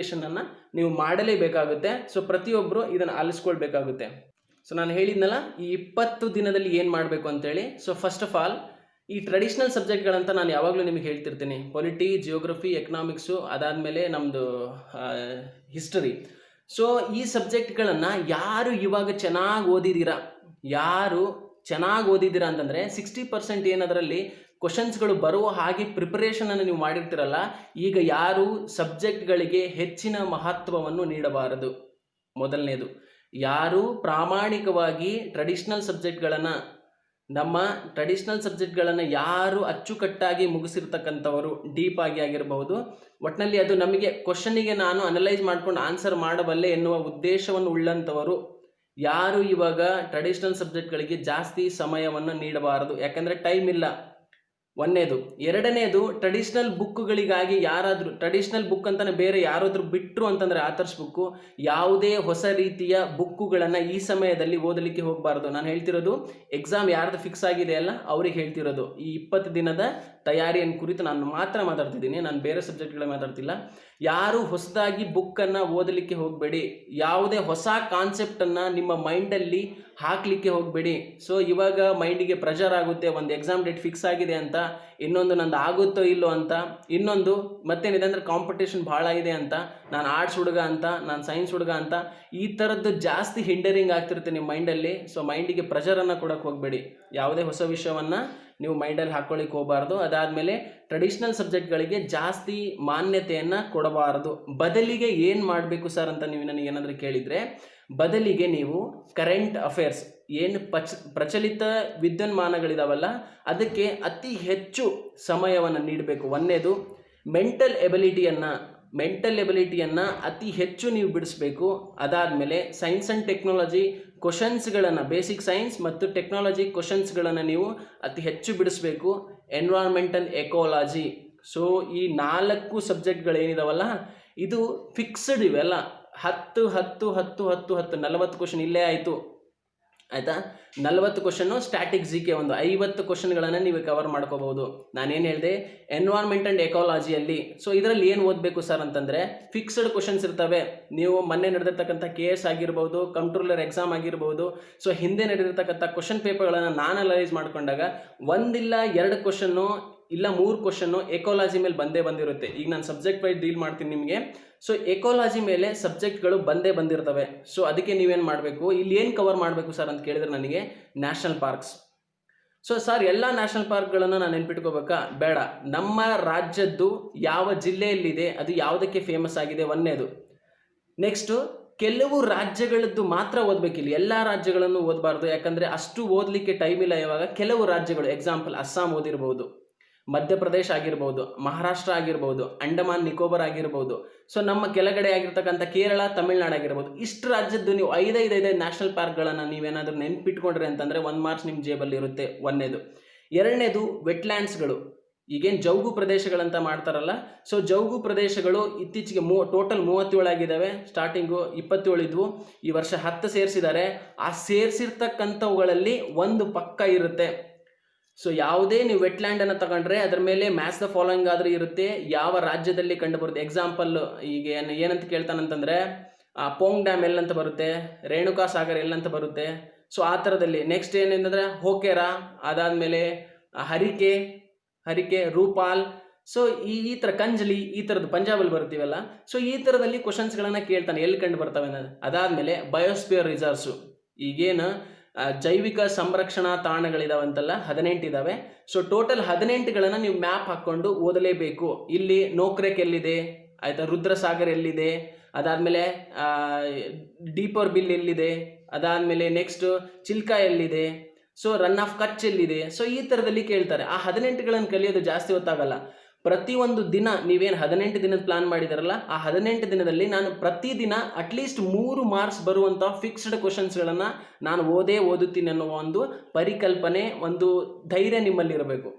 ಅನ್ನು ನೀವು ಮಾಡಲೇಬೇಕಾಗುತ್ತೆ. ಸೊ ಪ್ರತಿಯೊಬ್ಬರು ಇದನ್ನು ಆಲಿಸ್ಕೊಳ್ಬೇಕಾಗುತ್ತೆ. ಸೊ ನಾನು ಹೇಳಿದ್ನಲ್ಲ ಈ 20 ದಿನದಲ್ಲಿ ಏನು ಮಾಡಬೇಕು ಅಂತೇಳಿ. ಸೊ ಫಸ್ಟ್ ಆಫ್ ಆಲ್ ಈ ಟ್ರೆಡಿಷ್ನಲ್ ಸಬ್ಜೆಕ್ಟ್ಗಳಂತ ನಾನು ಯಾವಾಗಲೂ ನಿಮಗೆ ಹೇಳ್ತಿರ್ತೀನಿ. ಪೊಲಿಟಿ, ಜಿಯೋಗ್ರಫಿ, ಎಕನಾಮಿಕ್ಸು, ಅದಾದಮೇಲೆ ನಮ್ಮದು ಹಿಸ್ಟರಿ. ಸೊ ಈ ಸಬ್ಜೆಕ್ಟ್ಗಳನ್ನು ಯಾರು ಇವಾಗ ಚೆನ್ನಾಗಿ ಓದಿದ್ದೀರಾ ಅಂತಂದರೆ 60% ಏನದರಲ್ಲಿ ಕ್ವಶನ್ಸ್ಗಳು ಬರುವ ಹಾಗೆ ಪ್ರಿಪರೇಷನನ್ನು ನೀವು ಮಾಡಿರ್ತೀರಲ್ಲ, ಈಗ ಯಾರು ಸಬ್ಜೆಕ್ಟ್ಗಳಿಗೆ ಹೆಚ್ಚಿನ ಮಹತ್ವವನ್ನು ನೀಡಬಾರದು. ಮೊದಲನೇದು, ಯಾರು ಪ್ರಾಮಾಣಿಕವಾಗಿ ನಮ್ಮ ಟ್ರೆಡಿಷ್ನಲ್ ಸಬ್ಜೆಕ್ಟ್ಗಳನ್ನು ಯಾರು ಅಚ್ಚುಕಟ್ಟಾಗಿ ಮುಗಿಸಿರ್ತಕ್ಕಂಥವರು, ಡೀಪ್ ಆಗಿ ಆಗಿರಬಹುದು, ಒಟ್ಟಿನಲ್ಲಿ ಅದು ನಮಗೆ ಕ್ವಶನ್ನಿಗೆ ನಾನು ಅನಲೈಸ್ ಮಾಡ್ಕೊಂಡು ಆನ್ಸರ್ ಮಾಡಬಲ್ಲೆ ಎನ್ನುವ ಉದ್ದೇಶವನ್ನು ಉಳ್ಳಂಥವರು ಯಾರು ಇವಾಗ ಟ್ರೆಡಿಷ್ನಲ್ ಸಬ್ಜೆಕ್ಟ್ಗಳಿಗೆ ಜಾಸ್ತಿ ಸಮಯವನ್ನು ನೀಡಬಾರದು. ಯಾಕಂದರೆ ಟೈಮ್ ಇಲ್ಲ, ಒಂದನೇದು. ಎರಡನೇದು, ಟ್ರೆಡಿಷ್ನಲ್ ಬುಕ್ಗಳಿಗಾಗಿ ಯಾರಾದರೂ ಟ್ರೆಡಿಷ್ನಲ್ ಬುಕ್ ಅಂತಲೇ ಬೇರೆ ಯಾರಾದರೂ ಬಿಟ್ಟರು ಅಂತಂದರೆ ಆಥರ್ಸ್ ಬುಕ್ಕು, ಯಾವುದೇ ಹೊಸ ರೀತಿಯ ಬುಕ್ಕುಗಳನ್ನು ಈ ಸಮಯದಲ್ಲಿ ಓದಲಿಕ್ಕೆ ಹೋಗಬಾರ್ದು. ನಾನು ಹೇಳ್ತಿರೋದು ಎಕ್ಸಾಮ್ ಯಾರ್ದು ಫಿಕ್ಸ್ ಆಗಿದೆ ಅಲ್ಲ ಅವ್ರಿಗೆ ಹೇಳ್ತಿರೋದು. ಈ 20 ದಿನದ ತಯಾರಿಯನ್ನು ಕುರಿತು ನಾನು ಮಾತ್ರ ಮಾತಾಡ್ತಿದ್ದೀನಿ, ನಾನು ಬೇರೆ ಸಬ್ಜೆಕ್ಟ್ಗಳ ಮಾತಾಡ್ತಿಲ್ಲ. ಯಾರು ಹೊಸದಾಗಿ ಬುಕ್ಕನ್ನು ಓದಲಿಕ್ಕೆ ಹೋಗಬೇಡಿ, ಯಾವುದೇ ಹೊಸ ಕಾನ್ಸೆಪ್ಟನ್ನು ನಿಮ್ಮ ಮೈಂಡಲ್ಲಿ ಹಾಕಲಿಕ್ಕೆ ಹೋಗಬೇಡಿ. ಸೊ ಇವಾಗ ಮೈಂಡಿಗೆ ಪ್ರೆಷರ್ ಆಗುತ್ತೆ, ಒಂದು ಎಕ್ಸಾಮ್ ಡೇಟ್ ಫಿಕ್ಸ್ ಆಗಿದೆ ಅಂತ, ಇನ್ನೊಂದು ನಂದು ಆಗುತ್ತೋ ಇಲ್ಲೋ ಅಂತ, ಇನ್ನೊಂದು ಮತ್ತೇನಿದೆ ಅಂದರೆ ಕಾಂಪಿಟೇಷನ್ ಭಾಳ ಇದೆ ಅಂತ, ನಾನು ಆರ್ಟ್ಸ್ ಹುಡುಗ ಅಂತ, ನಾನು ಸೈನ್ಸ್ ಹುಡುಗ ಅಂತ, ಈ ಥರದ್ದು ಜಾಸ್ತಿ ಹಿಂಡರಿಂಗ್ ಆಗ್ತಿರುತ್ತೆ ನಿಮ್ಮ ಮೈಂಡಲ್ಲಿ. ಸೊ ಮೈಂಡಿಗೆ ಪ್ರೆಷರನ್ನು ಕೊಡೋಕ್ಕೆ ಹೋಗಬೇಡಿ, ಯಾವುದೇ ಹೊಸ ವಿಷಯವನ್ನು ನೀವು ಮೈಂಡಲ್ಲಿ ಹಾಕ್ಕೊಳ್ಳಿಕ್ಕೆ ಹೋಗಬಾರ್ದು. ಅದಾದಮೇಲೆ ಟ್ರೆಡಿಷ್ನಲ್ ಸಬ್ಜೆಕ್ಟ್ಗಳಿಗೆ ಜಾಸ್ತಿ ಮಾನ್ಯತೆಯನ್ನು ಕೊಡಬಾರದು. ಬದಲಿಗೆ ಏನು ಮಾಡಬೇಕು ಸರ್ ಅಂತ ನೀವು ನನಗೆ ಏನಾದರೂ ಕೇಳಿದರೆ, ಬದಲಿಗೆ ನೀವು ಕರೆಂಟ್ ಅಫೇರ್ಸ್ ಏನು ಪ್ರಚಲಿತ ವಿದ್ಯಮಾನಗಳಿದಾವಲ್ಲ ಅದಕ್ಕೆ ಅತಿ ಹೆಚ್ಚು ಸಮಯವನ್ನು ನೀಡಬೇಕು. ಒಂದನೇದು, ಮೆಂಟಲ್ ಎಬಿಲಿಟಿಯನ್ನು ಅತಿ ಹೆಚ್ಚು ನೀವು ಬಿಡಿಸ್ಬೇಕು. ಅದಾದಮೇಲೆ ಸೈನ್ಸ್ ಆ್ಯಂಡ್ ಟೆಕ್ನಾಲಜಿ ಕ್ವಶನ್ಸ್ಗಳನ್ನು, ಬೇಸಿಕ್ ಸೈನ್ಸ್ ಮತ್ತು ಟೆಕ್ನಾಲಜಿ ಕ್ವಶನ್ಸ್ಗಳನ್ನು ನೀವು ಅತಿ ಹೆಚ್ಚು ಬಿಡಿಸ್ಬೇಕು. Environmental ecology. ಸೊ ಈ 4 ಸಬ್ಜೆಕ್ಟ್ಗಳೇನಿದಾವಲ್ಲ ಇದು ಫಿಕ್ಸ್ಡ್, ಇವೆಲ್ಲ 10 40 ಕ್ವಶನ್ ಇಲ್ಲೇ ಆಯಿತು ಆಯಿತಾ. 40 ಕ್ವಶನ್ನು, ಸ್ಟ್ಯಾಟಿಕ್ ಜಿಕೆ ಒಂದು 50 ಕ್ವಶನ್ಗಳನ್ನು ನೀವು ಕವರ್ ಮಾಡ್ಕೋಬಹುದು. ನಾನೇನು ಹೇಳಿದೆ, ಎನ್ವೈರ್ಮೆಂಟ್ ಆ್ಯಂಡ್ ಎಕಾಲಜಿಯಲ್ಲಿ. ಸೊ ಇದರಲ್ಲಿ ಏನು ಓದಬೇಕು ಸರ್ ಅಂತಂದರೆ, ಫಿಕ್ಸ್ಡ್ ಕ್ವಶನ್ಸ್ ಇರ್ತವೆ. ನೀವು ಮೊನ್ನೆ ನಡೆದಿರ್ತಕ್ಕಂಥ KS ಆಗಿರ್ಬೋದು, ಕಂಟ್ರೋಲರ್ ಎಕ್ಸಾಮ್ ಆಗಿರ್ಬೋದು, ಸೊ ಹಿಂದೆ ನಡೆದಿರ್ತಕ್ಕಂಥ ಕ್ವಶನ್ ಪೇಪರ್ಗಳನ್ನು ನಾನು ಅನಲೈಸ್ ಮಾಡ್ಕೊಂಡಾಗ 1 ಇಲ್ಲ 2 ಕ್ವಶನ್ನು ಇಲ್ಲ 3 ಕ್ವಶನ್ನು ಎಕಾಲಜಿ ಮೇಲೆ ಬಂದಿರುತ್ತೆ. ಈಗ ನಾನು ಸಬ್ಜೆಕ್ಟ್ ವೈಸ್ ಡೀಲ್ ಮಾಡ್ತೀನಿ ನಿಮಗೆ. ಸೊ ಎಕಾಲಜಿ ಮೇಲೆ ಸಬ್ಜೆಕ್ಟ್ಗಳು ಬಂದಿರ್ತವೆ. ಸೊ ಅದಕ್ಕೆ ನೀವೇನು ಮಾಡಬೇಕು, ಇಲ್ಲಿ ಏನು ಕವರ್ ಮಾಡಬೇಕು ಸರ್ ಅಂತ ಕೇಳಿದ್ರೆ ನನಗೆ ನ್ಯಾಷನಲ್ ಪಾರ್ಕ್ಸ್. ಸೊ ಸರ್ ಎಲ್ಲ ನ್ಯಾಷನಲ್ ಪಾರ್ಕ್ಗಳನ್ನು ನಾನು ನೆನ್ಪಿಟ್ಕೋಬೇಕಾ? ಬೇಡ. ನಮ್ಮ ರಾಜ್ಯದ್ದು ಯಾವ ಜಿಲ್ಲೆಯಲ್ಲಿದೆ, ಅದು ಯಾವುದಕ್ಕೆ ಫೇಮಸ್ ಆಗಿದೆ, ಒಂದನೇದು. ನೆಕ್ಸ್ಟು, ಕೆಲವು ರಾಜ್ಯಗಳದ್ದು ಮಾತ್ರ ಓದಬೇಕಿಲ್ಲ, ಎಲ್ಲ ರಾಜ್ಯಗಳನ್ನು ಓದಬಾರ್ದು. ಯಾಕಂದರೆ ಅಷ್ಟು ಓದಲಿಕ್ಕೆ ಟೈಮ್ ಇಲ್ಲ ಇವಾಗ. ಕೆಲವು ರಾಜ್ಯಗಳು, ಎಕ್ಸಾಂಪಲ್ ಅಸ್ಸಾಂ ಓದಿರ್ಬೋದು, ಮಧ್ಯಪ್ರದೇಶ ಆಗಿರ್ಬೋದು, ಮಹಾರಾಷ್ಟ್ರ ಆಗಿರ್ಬೋದು, ಅಂಡಮಾನ್ ನಿಕೋಬಾರ್ ಆಗಿರ್ಬೋದು, ಸೊ ನಮ್ಮ ಕೆಳಗಡೆ ಆಗಿರ್ತಕ್ಕಂಥ ಕೇರಳ, ತಮಿಳ್ನಾಡು ಆಗಿರ್ಬೋದು, ಇಷ್ಟು ರಾಜ್ಯದ್ದು ನೀವು 5 ನ್ಯಾಷನಲ್ ಪಾರ್ಕ್ಗಳನ್ನು ನೀವೇನಾದರೂ ನೆನ್ಪಿಟ್ಕೊಂಡ್ರೆ ಅಂತಂದರೆ 1 ಮಾರ್ಕ್ಸ್ ನಿಮ್ಮ ಜೇಬಲ್ಲಿ ಇರುತ್ತೆ. ಒಂದನೇದು. ಎರಡನೇದು, ವೆಟ್ಲ್ಯಾಂಡ್ಸ್ಗಳು. ಈಗೇನು ಜೌಗು ಪ್ರದೇಶಗಳಂತ ಮಾಡ್ತಾರಲ್ಲ, ಸೊ ಜೌಗು ಪ್ರದೇಶಗಳು ಇತ್ತೀಚೆಗೆ ಟೋಟಲ್ 37 ಆಗಿದ್ದಾವೆ. ಸ್ಟಾರ್ಟಿಂಗು 27 ಇದ್ವು, ಈ ವರ್ಷ 10 ಸೇರಿಸಿದ್ದಾರೆ. ಆ ಸೇರಿಸಿರ್ತಕ್ಕಂಥವುಗಳಲ್ಲಿ ಒಂದು ಪಕ್ಕ ಇರುತ್ತೆ. ಸೊ ಯಾವುದೇ ನೀವು ವೆಟ್ಲ್ಯಾಂಡನ್ನು ತಗೊಂಡ್ರೆ ಅದರ ಮೇಲೆ ಮ್ಯಾಚ್ ದ ಫಾಲೋಯಿಂಗ್ ಆದರೂ ಇರುತ್ತೆ, ಯಾವ ರಾಜ್ಯದಲ್ಲಿ ಕಂಡು ಬರುತ್ತೆ. ಎಕ್ಸಾಂಪಲ್ ಈಗ ಏನಂತ ಕೇಳ್ತಾನಂತಂದರೆ, ಪೋಂಗ್ ಡ್ಯಾಮ್ ಎಲ್ಲಂತ ಬರುತ್ತೆ, ರೇಣುಕಾ ಸಾಗರ್ ಎಲ್ಲಂತ ಬರುತ್ತೆ. ಸೊ ಆ ಥರದಲ್ಲಿ ನೆಕ್ಸ್ಟ್ ಏನಂತಂದರೆ ಹೋಕೆರಾ, ಅದಾದಮೇಲೆ ಹರಿಕೆ, ರೂಪಾಲ್, ಸೊ ಈ ಥರ ಕಂಜ್ಲಿ, ಈ ಥರದ್ದು ಪಂಜಾಬಲ್ಲಿ ಬರ್ತೀವಲ್ಲ. ಸೊ ಈ ಥರದಲ್ಲಿ ಕ್ವಶನ್ಸ್ಗಳನ್ನು ಕೇಳ್ತಾನೆ, ಎಲ್ಲಿ ಕಂಡು ಬರ್ತವೆ ಅನ್ನೋದು. ಅದಾದಮೇಲೆ ಬಯೋಸ್ಪಿಯರ್ ರಿಸರ್ವ್ಸು, ಈಗೇನು ಜೈವಿಕ ಸಂರಕ್ಷಣಾ ತಾಣಗಳಿದಾವಂತಲ್ಲ 18 ಇದ್ದಾವೆ. ಸೊ ಟೋಟಲ್ 18ಗಳನ್ನು ನೀವು ಮ್ಯಾಪ್ ಹಾಕ್ಕೊಂಡು ಓದಲೇಬೇಕು. ಇಲ್ಲಿ ನೋಕ್ರೆಕ್ ಎಲ್ಲಿದೆ ಆಯಿತಾ, ರುದ್ರಸಾಗರ್ ಎಲ್ಲಿದೆ, ಅದಾದಮೇಲೆ ಡೀಪರ್ ಬಿಲ್ ಎಲ್ಲಿದೆ, ಅದಾದಮೇಲೆ ನೆಕ್ಸ್ಟ್ ಚಿಲ್ಕಾ ಎಲ್ಲಿದೆ, ಸೊ ರನ್ ಆಫ್ ಕಚ್ ಎಲ್ಲಿದೆ. ಸೊ ಈ ಥರದಲ್ಲಿ ಕೇಳ್ತಾರೆ. ಆ 18ಗಳನ್ನು ಕಲಿಯೋದು ಜಾಸ್ತಿ ಹೊತ್ತಾಗಲ್ಲ. ಪ್ರತಿಯೊಂದು ದಿನ ನೀವೇನು 18 ದಿನದ ಪ್ಲಾನ್ ಮಾಡಿದಾರಲ್ಲ, ಆ 18 ದಿನದಲ್ಲಿ ನಾನು ಪ್ರತಿದಿನ ಅಟ್ಲೀಸ್ಟ್ 3 ಮಾರ್ಕ್ಸ್ ಬರುವಂಥ ಫಿಕ್ಸ್ಡ್ ಕ್ವಶನ್ಸ್ಗಳನ್ನು ನಾನು ಓದುತ್ತೀನಿ ಅನ್ನೋ ಒಂದು ಪರಿಕಲ್ಪನೆ, ಒಂದು ಧೈರ್ಯ ನಿಮ್ಮಲ್ಲಿ ಇರಬೇಕು.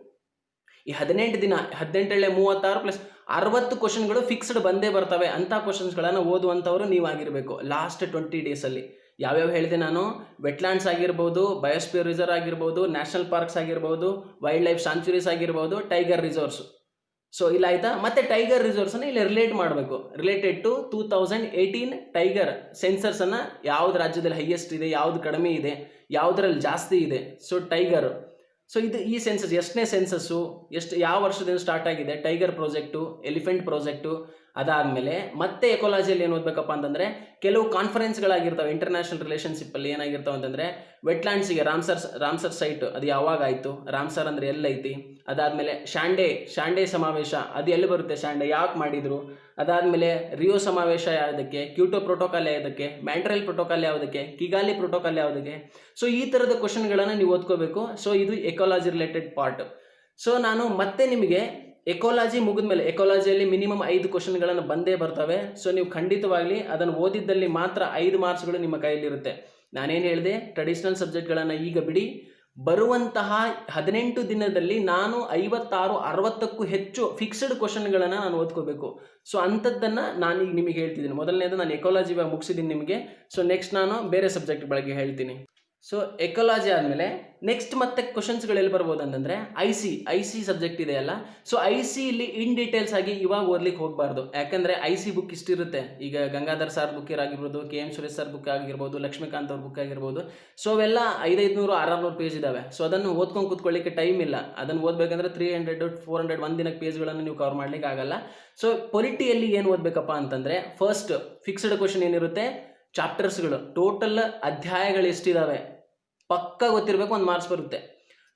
ಈ 18 ದಿನ 18 36 ಪ್ಲಸ್ 60 ಕ್ವಶನ್ಗಳು ಫಿಕ್ಸ್ಡ್ ಬಂದೇ ಬರ್ತವೆ. ಅಂಥ ಕ್ವಶನ್ಸ್ಗಳನ್ನು ಓದುವಂಥವ್ರು ನೀವಾಗಿರಬೇಕು ಲಾಸ್ಟ್ 20 ಡೇಸಲ್ಲಿ. ಯಾವ್ಯಾವ ಹೇಳಿದೆ ನಾನು? ವೆಟ್ಲ್ಯಾಂಡ್ಸ್ ಆಗಿರ್ಬೋದು, ಬಯೋಸ್ಪಿಯರ್ ರಿಸರ್ವ್ ಆಗಿರ್ಬೋದು, ನ್ಯಾಷನಲ್ ಪಾರ್ಕ್ಸ್ ಆಗಿರ್ಬೋದು, ವೈಲ್ಡ್ ಲೈಫ್ ಸ್ಯಾಂಚುರೀಸ್ ಆಗಿರ್ಬೋದು, ಟೈಗರ್ ರಿಸರ್ವ್ಸ್. ಸೊ ಇಲ್ಲ ಆಯ್ತಾ. ಮತ್ತೆ ಟೈಗರ್ ರಿಸರ್ವ್ಸನ್ನು ಇಲ್ಲಿ ರಿಲೇಟ್ ಮಾಡಬೇಕು, ರಿಲೇಟೆಡ್ ಟು 2018 ಟೈಗರ್ ಸೆನ್ಸರ್ಸನ್ನು ಯಾವ್ದು ರಾಜ್ಯದಲ್ಲಿ ಹೈಯೆಸ್ಟ್ ಇದೆ, ಯಾವ್ದು ಕಡಿಮೆ ಇದೆ, ಯಾವುದರಲ್ಲಿ ಜಾಸ್ತಿ ಇದೆ. ಸೊ ಟೈಗರ್, ಸೊ ಇದು ಈ ಸೆನ್ಸಸ್ ಎಷ್ಟನೇ ಸೆನ್ಸಸ್ಸು, ಯಾವ ವರ್ಷದಿಂದ ಸ್ಟಾರ್ಟ್ ಆಗಿದೆ, ಟೈಗರ್ ಪ್ರಾಜೆಕ್ಟು, ಎಲಿಫೆಂಟ್ ಪ್ರಾಜೆಕ್ಟು. ಅದಾದಮೇಲೆ ಮತ್ತೆ ಎಕೋಲಾಜಿಯಲ್ಲಿ ಏನು ಓದಬೇಕಪ್ಪ ಅಂತಂದರೆ ಕೆಲವು ಕಾನ್ಫರೆನ್ಸ್ಗಳಾಗಿರ್ತವೆ ಇಂಟರ್ನ್ಯಾಷನಲ್ ರಿಲೇಷನ್ಶಿಪ್ಪಲ್ಲಿ. ಏನಾಗಿರ್ತಾವೆ ಅಂತಂದರೆ ವೆಟ್ಲ್ಯಾಂಡ್ಸಿಗೆ ರಾಮ್ಸರ್ ಸೈಟ್ ಅದು ಯಾವಾಗ ಆಯಿತು, ರಾಮ್ಸರ್ ಅಂದರೆ ಎಲ್ಲೈತಿ. ಅದಾದಮೇಲೆ ಶಾಂಡೆ ಸಮಾವೇಶ ಅದು ಎಲ್ಲಿ ಬರುತ್ತೆ, ಶಾಂಡೆ ಯಾಕೆ ಮಾಡಿದರು. ಅದಾದಮೇಲೆ ರಿಯೋ ಸಮಾವೇಶ ಯಾವುದಕ್ಕೆ, ಕ್ಯೂಟೋ ಪ್ರೋಟೋಕಾಲ್ ಯಾವುದಕ್ಕೆ, ಮ್ಯಾಂಟ್ರಿಯಲ್ ಪ್ರೋಟೋಕಾಲ್ ಯಾವುದಕ್ಕೆ, ಕಿಗಾಲಿ ಪ್ರೋಟೋಕಾಲ್ ಯಾವುದಕ್ಕೆ. ಸೊ ಈ ಥರದ ಕ್ವಶನ್ಗಳನ್ನು ನೀವು ಓದ್ಕೋಬೇಕು. ಸೊ ಇದು ಎಕೋಲಾಜಿ ರಿಲೇಟೆಡ್ ಪಾರ್ಟ್. ಸೊ ನಾನು ಮತ್ತೆ ನಿಮಗೆ ಎಕೋಲಾಜಿ ಮುಗಿದ್ಮೇಲೆ, ಎಕೋಲಾಜಿಯಲ್ಲಿ ಮಿನಿಮಮ್ 5 ಕ್ವಶನ್ಗಳನ್ನು ಬಂದೇ ಬರ್ತವೆ. ಸೊ ನೀವು ಖಂಡಿತವಾಗ್ಲಿ ಅದನ್ನು ಓದಿದ್ದಲ್ಲಿ ಮಾತ್ರ 5 ಮಾರ್ಕ್ಸ್ಗಳು ನಿಮ್ಮ ಕೈಯಲ್ಲಿರುತ್ತೆ. ನಾನೇನು ಹೇಳಿದೆ, ಟ್ರೆಡಿಷನಲ್ ಸಬ್ಜೆಕ್ಟ್ಗಳನ್ನು ಈಗ ಬಿಡಿ, ಬರುವಂತಹ 18 ದಿನದಲ್ಲಿ ನಾನು 56-60ಕ್ಕೂ ಹೆಚ್ಚು ಫಿಕ್ಸ್ಡ್ ಕ್ವಶನ್ಗಳನ್ನು ನಾನು ಓದ್ಕೋಬೇಕು. ಸೊ ಅಂಥದ್ದನ್ನು ನಾನು ಈಗ ನಿಮಗೆ ಹೇಳ್ತಿದ್ದೀನಿ. ಮೊದಲನೇದು ನಾನು ಎಕೋಲಾಜಿ ಇವಾಗ ಮುಗಿಸಿದ್ದೀನಿ ನಿಮಗೆ. ಸೊ ನೆಕ್ಸ್ಟ್ ನಾನು ಬೇರೆ ಸಬ್ಜೆಕ್ಟ್ ಬಗ್ಗೆ ಹೇಳ್ತೀನಿ. ಸೊ ಎಕೋಲಾಜಿ ಆದಮೇಲೆ ನೆಕ್ಸ್ಟ್ ಮತ್ತೆ ಕ್ವಶನ್ಸ್ಗಳು ಎಲ್ಲಿ ಬರ್ಬೋದು ಅಂತಂದರೆ ಐ ಸಿ ಸಬ್ಜೆಕ್ಟ್ ಇದೆಯಲ್ಲ. ಸೊ ಇಲ್ಲಿ ಇನ್ ಡೀಟೇಲ್ಸ್ ಆಗಿ ಇವಾಗ ಓದ್ಲಿಕ್ಕೆ ಹೋಗಬಾರ್ದು. ಯಾಕಂದರೆ ಬುಕ್ ಇಷ್ಟಿರುತ್ತೆ. ಈಗ ಗಂಗಾಧರ್ ಸರ್ ಬುಕ್ ಆಗಿರ್ಬೋದು, KM ಸುರೇಶ್ ಸರ್ ಬುಕ್ ಆಗಿರ್ಬೋದು, ಲಕ್ಷ್ಮೀಕಾಂತ್ ಅವ್ರ ಬುಕ್ ಆಗಿರ್ಬೋದು. ಸೊ ಅವೆಲ್ಲ 500-600 ಪೇಜ್ ಇದಾವೆ. ಸೊ ಅದನ್ನು ಓದ್ಕೊಂಡು ಕೂತ್ಕೊಳ್ಳಿಕ್ಕೆ ಟೈಮ್ ಇಲ್ಲ. ಅದನ್ನು ಓದಬೇಕಂದ್ರೆ 300-400 ಒಂದು ದಿನಕ್ಕೆ ಪೇಜ್ಗಳನ್ನು ನೀವು ಕವರ್ ಮಾಡ್ಲಿಕ್ಕೆ ಆಗಲ್ಲ. ಸೊ ಪೊಲಿಟಿಯಲ್ಲಿ ಏನು ಓದಬೇಕಪ್ಪ ಅಂತಂದರೆ ಫಸ್ಟ್ ಫಿಕ್ಸ್ಡ್ ಕ್ವಶನ್ ಏನಿರುತ್ತೆ, ಚಾಪ್ಟರ್ಸ್ಗಳು, ಟೋಟಲ್ ಅಧ್ಯಾಯಗಳು ಎಷ್ಟಿದ್ದಾವೆ ಪಕ್ಕ ಗೊತ್ತಿರಬೇಕು, 1 ಮಾರ್ಕ್ಸ್ ಬರುತ್ತೆ.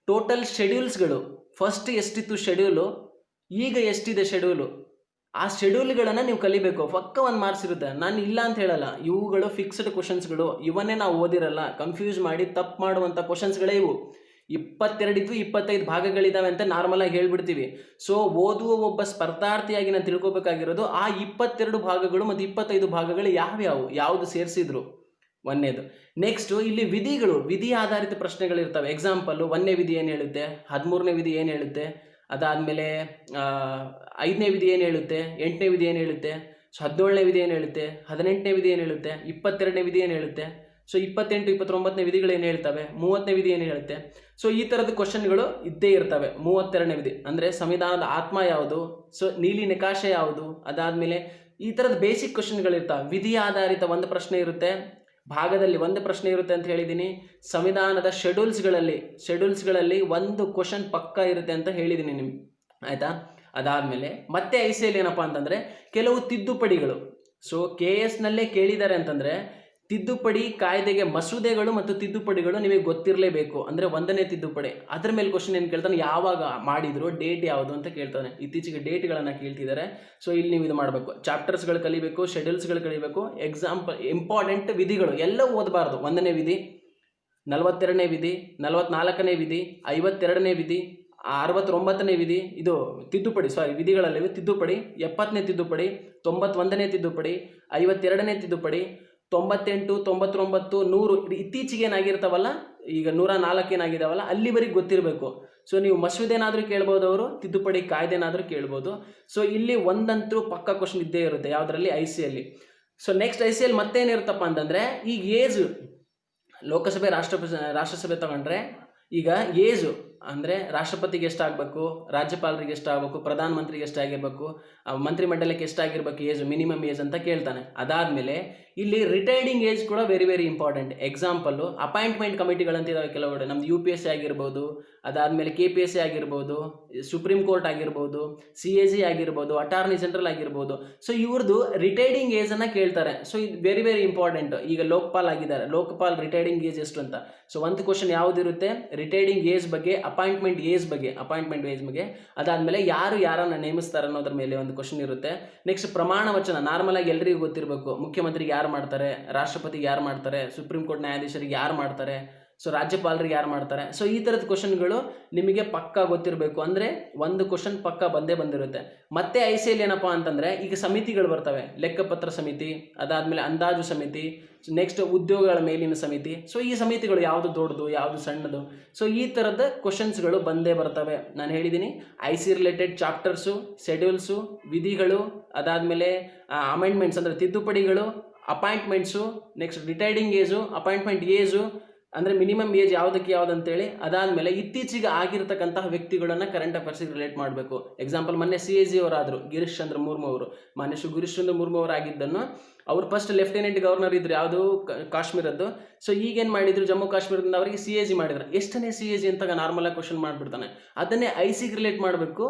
ಟೋಟಲ್ ಶೆಡ್ಯೂಲ್ಸ್ಗಳು, ಫಸ್ಟ್ ಎಷ್ಟಿತ್ತು ಶೆಡ್ಯೂಲು, ಈಗ ಎಷ್ಟಿದೆ ಶೆಡ್ಯೂಲು, ಆ ಶೆಡ್ಯೂಲ್ಗಳನ್ನು ನೀವು ಕಲಿಬೇಕು. ಪಕ್ಕ 1 ಮಾರ್ಕ್ಸ್ ಇರುತ್ತೆ. ನಾನು ಇಲ್ಲ ಅಂತ ಹೇಳಲ್ಲ, ಇವುಗಳು ಫಿಕ್ಸ್ಡ್ ಕ್ವಶನ್ಸ್ಗಳು. ಇವನ್ನೇ ನಾವು ಓದಿರಲ್ಲ, ಕನ್ಫ್ಯೂಸ್ ಮಾಡಿ ತಪ್ಪು ಮಾಡುವಂಥ ಕ್ವಶನ್ಸ್ಗಳೇ ಇವು. 22-25 ಭಾಗಗಳಿದಾವೆ ಅಂತ ನಾರ್ಮಲ್ ಆಗಿ ಹೇಳ್ಬಿಡ್ತೀವಿ. ಸೊ ಓದುವ ಒಬ್ಬ ಸ್ಪರ್ಧಾರ್ಥಿಯಾಗಿ ನಾನು ತಿಳ್ಕೊಬೇಕಾಗಿರೋದು ಆ 22 ಭಾಗಗಳು ಮತ್ತು 25 ಭಾಗಗಳು ಯಾವುದು ಸೇರಿಸಿದ್ರು, ಒಂದನೇದು. ನೆಕ್ಸ್ಟು ಇಲ್ಲಿ ವಿಧಿ ಆಧಾರಿತ ಪ್ರಶ್ನೆಗಳಿರ್ತವೆ. ಎಕ್ಸಾಂಪಲ್ಲು 1ನೇ ವಿಧಿ ಏನು ಹೇಳುತ್ತೆ, 13ನೇ ವಿಧಿ ಏನು ಹೇಳುತ್ತೆ, ಅದಾದಮೇಲೆ 5ನೇ ವಿಧಿ ಏನು ಹೇಳುತ್ತೆ, 8ನೇ ವಿಧಿ ಏನು ಹೇಳುತ್ತೆ, ಸೊ 17ನೇ ವಿಧಿ ಏನು ಹೇಳುತ್ತೆ, 18ನೇ ವಿಧಿ ಏನು ಹೇಳುತ್ತೆ, 22ನೇ ವಿಧಿ ಏನು ಹೇಳುತ್ತೆ, ಸೊ 28-29ನೇ ವಿಧಿಗಳು ಏನು ಹೇಳ್ತವೆ, 30ನೇ ವಿಧಿ ಏನು ಹೇಳುತ್ತೆ. ಸೊ ಈ ಥರದ ಕ್ವಶನ್ಗಳು ಇದ್ದೇ ಇರ್ತವೆ. 32ನೇ ವಿಧಿ ಅಂದರೆ ಸಂವಿಧಾನದ ಆತ್ಮ ಯಾವುದು, ಸೊ ನೀಲಿ ನಕಾಶೆ ಯಾವುದು, ಅದಾದಮೇಲೆ ಈ ಥರದ ಬೇಸಿಕ್ ಕ್ವಶನ್ಗಳಿರ್ತವೆ. ವಿಧಿ ಆಧಾರಿತ ಒಂದು ಪ್ರಶ್ನೆ ಇರುತ್ತೆ, ಭಾಗದಲ್ಲಿ ಒಂದು ಪ್ರಶ್ನೆ ಇರುತ್ತೆ ಅಂತ ಹೇಳಿದ್ದೀನಿ. ಸಂವಿಧಾನದ ಶೆಡ್ಯೂಲ್ಸ್ಗಳಲ್ಲಿ ಒಂದು ಕ್ವಶನ್ ಪಕ್ಕ ಇರುತ್ತೆ ಅಂತ ಹೇಳಿದ್ದೀನಿ ನಿಮ್ಗೆ, ಆಯಿತಾ. ಅದಾದಮೇಲೆ ಮತ್ತೆ ICL ಏನಪ್ಪ ಅಂತಂದರೆ ಕೆಲವು ತಿದ್ದುಪಡಿಗಳು. ಸೊ KSನಲ್ಲೇ ಕೇಳಿದ್ದಾರೆ ಅಂತಂದರೆ ತಿದ್ದುಪಡಿ ಕಾಯ್ದೆಗೆ ಮಸೂದೆಗಳು ಮತ್ತು ತಿದ್ದುಪಡಿಗಳು ನಿಮಗೆ ಗೊತ್ತಿರಲೇಬೇಕು. ಅಂದರೆ 1ನೇ ತಿದ್ದುಪಡಿ, ಅದ್ರ ಮೇಲೆ ಕ್ವಶನ್ ಏನು ಕೇಳ್ತಾನೆ, ಯಾವಾಗ ಮಾಡಿದ್ರು, ಡೇಟ್ ಯಾವುದು ಅಂತ ಕೇಳ್ತಾನೆ. ಇತ್ತೀಚೆಗೆ ಡೇಟ್ಗಳನ್ನು ಕೇಳ್ತಿದ್ದಾರೆ. ಸೊ ಇಲ್ಲಿ ನೀವು ಇದು ಮಾಡಬೇಕು, ಚಾಪ್ಟರ್ಸ್ಗಳು ಕಲಿಬೇಕು, ಶೆಡ್ಯೂಲ್ಸ್ಗಳು ಕಲಿಬೇಕು. ಎಕ್ಸಾಂಪಲ್ ಇಂಪಾರ್ಟೆಂಟ್ ವಿಧಿಗಳು ಎಲ್ಲ ಓದಬಾರ್ದು. 1ನೇ ವಿಧಿ, 42ನೇ ವಿಧಿ, 44ನೇ ವಿಧಿ, 52ನೇ ವಿಧಿ, 69ನೇ ವಿಧಿ, ಇದು ತಿದ್ದುಪಡಿ, ವಿಧಿಗಳಲ್ಲಿ ತಿದ್ದುಪಡಿ, 70ನೇ ತಿದ್ದುಪಡಿ, 91ನೇ ತಿದ್ದುಪಡಿ, 52ನೇ ತಿದ್ದುಪಡಿ, 98, 99, 100 ಇತ್ತೀಚೆಗೆ ಏನಾಗಿರ್ತಾವಲ್ಲ, ಈಗ 104 ಏನಾಗಿದ್ದಾವಲ್ಲ, ಅಲ್ಲಿವರೆಗೆ ಗೊತ್ತಿರಬೇಕು. ಸೊ ನೀವು ಮಸೂದೆನಾದರೂ ಕೇಳ್ಬೋದು, ಅವರು ತಿದ್ದುಪಡಿ ಕಾಯ್ದೆನಾದರೂ ಕೇಳ್ಬೋದು. ಸೊ ಇಲ್ಲಿ ಒಂದಂತೂ ಪಕ್ಕ ಕ್ವಶನ್ ಇದ್ದೇ ಇರುತ್ತೆ ಯಾವುದರಲ್ಲಿ, ICL. ಸೊ ನೆಕ್ಸ್ಟ್ ICL ಮತ್ತೇನಿರುತ್ತಪ್ಪ ಅಂತಂದರೆ ಈಗ ಏಜು, ಲೋಕಸಭೆ ರಾಷ್ಟ್ರಸಭೆ ತಗೊಂಡ್ರೆ ಈಗ ಏಜು ಅಂದರೆ ರಾಷ್ಟ್ರಪತಿಗೆ ಎಷ್ಟಾಗಬೇಕು, ರಾಜ್ಯಪಾಲರಿಗೆ ಎಷ್ಟಾಗಬೇಕು, ಪ್ರಧಾನಮಂತ್ರಿಗೆ ಎಷ್ಟಾಗಿರ್ಬೇಕು, ಮಂತ್ರಿಮಂಡಲಕ್ಕೆ ಎಷ್ಟಾಗಿರ್ಬೇಕು ಏಜು, ಮಿನಿಮಮ್ ಏಜ್ ಅಂತ ಕೇಳ್ತಾನೆ. ಅದಾದಮೇಲೆ ಇಲ್ಲಿ ರಿಟೈರ್ಡಿಂಗ್ ಏಜ್ ಕೂಡ ವೆರಿ ಇಂಪಾರ್ಟೆಂಟ್. ಎಕ್ಸಾಂಪಲ್ಲು ಅಪಾಯಿಂಟ್ಮೆಂಟ್ ಕಮಿಟಿಗಳಂತಿದ್ದಾವೆ ಕೆಲವು, ನಮ್ದು UPSC ಆಗಿರ್ಬೋದು, ಅದಾದಮೇಲೆ KPSC ಆಗಿರ್ಬೋದು, ಸುಪ್ರೀಂ ಕೋರ್ಟ್ ಆಗಿರ್ಬೋದು, CAG ಆಗಿರ್ಬೋದು, ಅಟಾರ್ನಿ ಜನರಲ್ ಆಗಿರ್ಬೋದು. ಸೊ ಇವ್ರದ್ದು ರಿಟೈರ್ಡಿಂಗ್ ಏಜನ್ನು ಕೇಳ್ತಾರೆ. ಸೊ ಇದು ವೆರಿ ಇಂಪಾರ್ಟೆಂಟ್. ಈಗ ಲೋಕಪಾಲ್ ಆಗಿದ್ದಾರೆ, ಲೋಕಪಾಲ್ ರಿಟೈರ್ಡಿಂಗ್ ಏಜ್ ಎಷ್ಟು ಅಂತ. ಸೊ ಒಂದು ಕ್ವಶನ್ ಯಾವುದಿರುತ್ತೆ, ರಿಟೈರ್ಡಿಂಗ್ ಏಜ್ ಬಗ್ಗೆ, ಅಪಾಯಿಂಟ್ಮೆಂಟ್ ಏಜ್ ಬಗ್ಗೆ. ಅದಾದಮೇಲೆ ಯಾರನ್ನು ನೇಮಿಸ್ತಾರೆ ಅನ್ನೋದ್ರ ಮೇಲೆ ಒಂದು ಕ್ವಶನ್ ಇರುತ್ತೆ. ನೆಕ್ಸ್ಟ್ ಪ್ರಮಾಣ ವಚನ, ನಾರ್ಮಲ್ ಆಗಿ ಎಲ್ಲರಿಗೂ ಗೊತ್ತಿರಬೇಕು. ಮುಖ್ಯಮಂತ್ರಿಗೆ ಯಾರು ಮಾಡ್ತಾರೆ, ರಾಷ್ಟ್ರಪತಿಗೆ ಯಾರು ಮಾಡ್ತಾರೆ, ಸುಪ್ರೀಂ ಕೋರ್ಟ್ ನ್ಯಾಯಾಧೀಶರಿಗೆ ಯಾರು ಮಾಡ್ತಾರೆ, ಸೊ ರಾಜ್ಯಪಾಲರಿಗೆ ಯಾರು ಮಾಡ್ತಾರೆ. ಸೊ ಈ ಥರದ ಕ್ವಶನ್ಗಳು ನಿಮಗೆ ಪಕ್ಕಾ ಗೊತ್ತಿರಬೇಕು. ಅಂದರೆ ಒಂದು ಕ್ವಶನ್ ಪಕ್ಕ ಬಂದಿರುತ್ತೆ. ಮತ್ತೆ ICL ಏನಪ್ಪ ಅಂತಂದರೆ ಈಗ ಸಮಿತಿಗಳು ಬರ್ತವೆ, ಲೆಕ್ಕಪತ್ರ ಸಮಿತಿ, ಅದಾದಮೇಲೆ ಅಂದಾಜು ಸಮಿತಿ, ನೆಕ್ಸ್ಟ್ ಉದ್ಯೋಗಗಳ ಮೇಲಿನ ಸಮಿತಿ. ಸೊ ಈ ಸಮಿತಿಗಳು ಯಾವುದು ದೊಡ್ಡದು, ಯಾವುದು ಸಣ್ಣದು. ಸೊ ಈ ಥರದ ಕ್ವಶನ್ಸ್ಗಳು ಬಂದೇ ಬರ್ತವೆ. ನಾನು ಹೇಳಿದ್ದೀನಿ IC ರಿಲೇಟೆಡ್ ಚಾಪ್ಟರ್ಸು, ಶೆಡ್ಯೂಲ್ಸು, ವಿಧಿಗಳು, ಅದಾದಮೇಲೆ ಅಮೆಂಡ್ಮೆಂಟ್ಸ್ ಅಂದರೆ ತಿದ್ದುಪಡಿಗಳು, appointments, next ರಿಟೈರ್ಡಿಂಗ್ age, appointment age, ಅಂದರೆ ಮಿನಿಮಮ್ ಏಜ್ ಯಾವುದಕ್ಕೆ ಯಾವ್ದು ಅಂತೇಳಿ. ಅದಾದಮೇಲೆ ಇತ್ತೀಚೆಗೆ ಆಗಿರ್ತಕ್ಕಂತಹ ವ್ಯಕ್ತಿಗಳನ್ನು ಕರೆಂಟ್ ಅಫೇರ್ಸಿಗೆ ರಿಲೇಟ್ ಮಾಡಬೇಕು. ಎಕ್ಸಾಂಪಲ್ ಮೊನ್ನೆ CAG ಅವರಾದರು ಗಿರೀಶ್ ಚಂದ್ರ ಮುರ್ಮು ಅವರು. ಮಾನ್ಯ ಗಿರೀಶ್ ಚಂದ್ರ ಮುರ್ಮು ಅವರಾಗಿದ್ದನ್ನು ಅವರು ಫಸ್ಟ್ ಲೆಫ್ಟಿನೆಂಟ್ ಗವರ್ನರ್ ಇದ್ರು ಯಾವುದು ಕಾಶ್ಮೀರದ್ದು. ಸೊ ಈಗೇನು ಮಾಡಿದ್ರು, ಜಮ್ಮು ಕಾಶ್ಮೀರದಿಂದ ಅವರಿಗೆ CAG ಮಾಡಿದ್ರು. ಎಷ್ಟನೇ CAG ಅಂತ ನಾರ್ಮಲ್ ಆಗಿ ಕ್ವಶನ್ ಮಾಡಿಬಿಡ್ತಾನೆ. ಅದನ್ನೇ ICಗೆ ರಿಲೇಟ್ ಮಾಡಬೇಕು,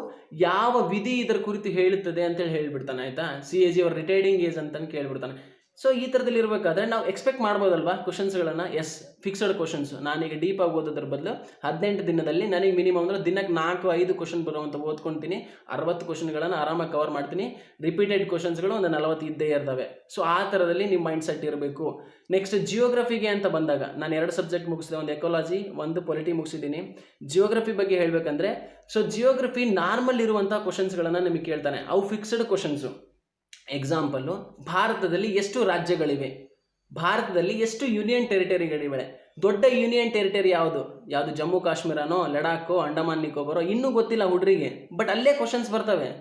ಯಾವ ವಿಧಿ ಇದರ ಕುರಿತು ಹೇಳುತ್ತದೆ ಅಂತೇಳಿ ಹೇಳ್ಬಿಡ್ತಾನೆ. ಆಯ್ತಾ, CAG ಅವ್ರ ರಿಟೈರ್ಡಿಂಗ್ ಏಜ್ ಅಂತ ಕೇಳ್ಬಿಡ್ತಾನೆ. ಸೊ ಈ ಥರದಲ್ಲಿ ಇರಬೇಕಾದ್ರೆ ನಾವು ಎಕ್ಸ್ಪೆಕ್ಟ್ ಮಾಡ್ಬೋದಲ್ವಾ ಕ್ವಶನ್ಸ್ಗಳನ್ನು. Yes, fixed questions. ನಾನೀಗ ಡೀಪ್ ಆಗಿ ಓದೋದ್ರ ಬದಲು 18 ದಿನದಲ್ಲಿ ನನಗೆ ಮಿನಿಮಮ್ ಅಂದ್ರೆ ದಿನಕ್ಕೆ 4-5 ಕ್ವಶನ್ ಬರುವಂಥ ಓದ್ಕೊಳ್ತೀನಿ. 60 ಕ್ವಶನ್ಗಳನ್ನು ಆರಾಮಾಗಿ ಕವರ್ ಮಾಡ್ತೀನಿ. ರಿಪೀಟೆಡ್ ಕ್ವಶನ್ಸ್ಗಳು ಒಂದು 40 ಇದ್ದೇ ಇರ್ತವೆ. ಸೊ ಆ ಥರದಲ್ಲಿ ನಿಮ್ಮ ಮೈಂಡ್ ಸೆಟ್ ಇರಬೇಕು. ನೆಕ್ಸ್ಟ್ ಜಿಯೋಗ್ರಫಿಗೆ ಅಂತ ಬಂದಾಗ ನಾನು 2 ಸಬ್ಜೆಕ್ಟ್ ಮುಗಿಸಿದೆ, ಒಂದು ಎಕಾಲಜಿ, ಒಂದು ಪೊಲಿಟಿ ಮುಗಿಸಿದ್ದೀನಿ. ಜಿಯೋಗ್ರಫಿ ಬಗ್ಗೆ ಹೇಳಬೇಕಂದ್ರೆ, ಸೊ ಜಿಯೋಗ್ರಫಿ ನಾರ್ಮಲ್ ಇರುವಂಥ ಕ್ವಶನ್ಸ್ಗಳನ್ನು ನಿಮಗೆ ಕೇಳ್ತಾನೆ. ಅವು ಫಿಕ್ಸ್ಡ್ ಕ್ವಶನ್ಸು. ಎಕ್ಸಾಂಪಲ್ಲು, ಭಾರತದಲ್ಲಿ ಎಷ್ಟು ರಾಜ್ಯಗಳಿವೆ, ಭಾರತದಲ್ಲಿ ಎಷ್ಟು ಯೂನಿಯನ್ ಟೆರಿಟರಿಗಳಿವೆ, ದೊಡ್ಡ ಯೂನಿಯನ್ ಟೆರಿಟರಿ ಯಾವುದು, ಜಮ್ಮು ಕಾಶ್ಮೀರನೋ, ಲಡಾಖೋ, ಅಂಡಮಾನ್ ನಿಕೋಬಾರೋ, ಇನ್ನೂ ಗೊತ್ತಿಲ್ಲ ಹುಡ್ರಿಗೆ, ಬಟ್ ಅಲ್ಲೇ ಕ್ವಶನ್ಸ್ ಬರ್ತವೆ.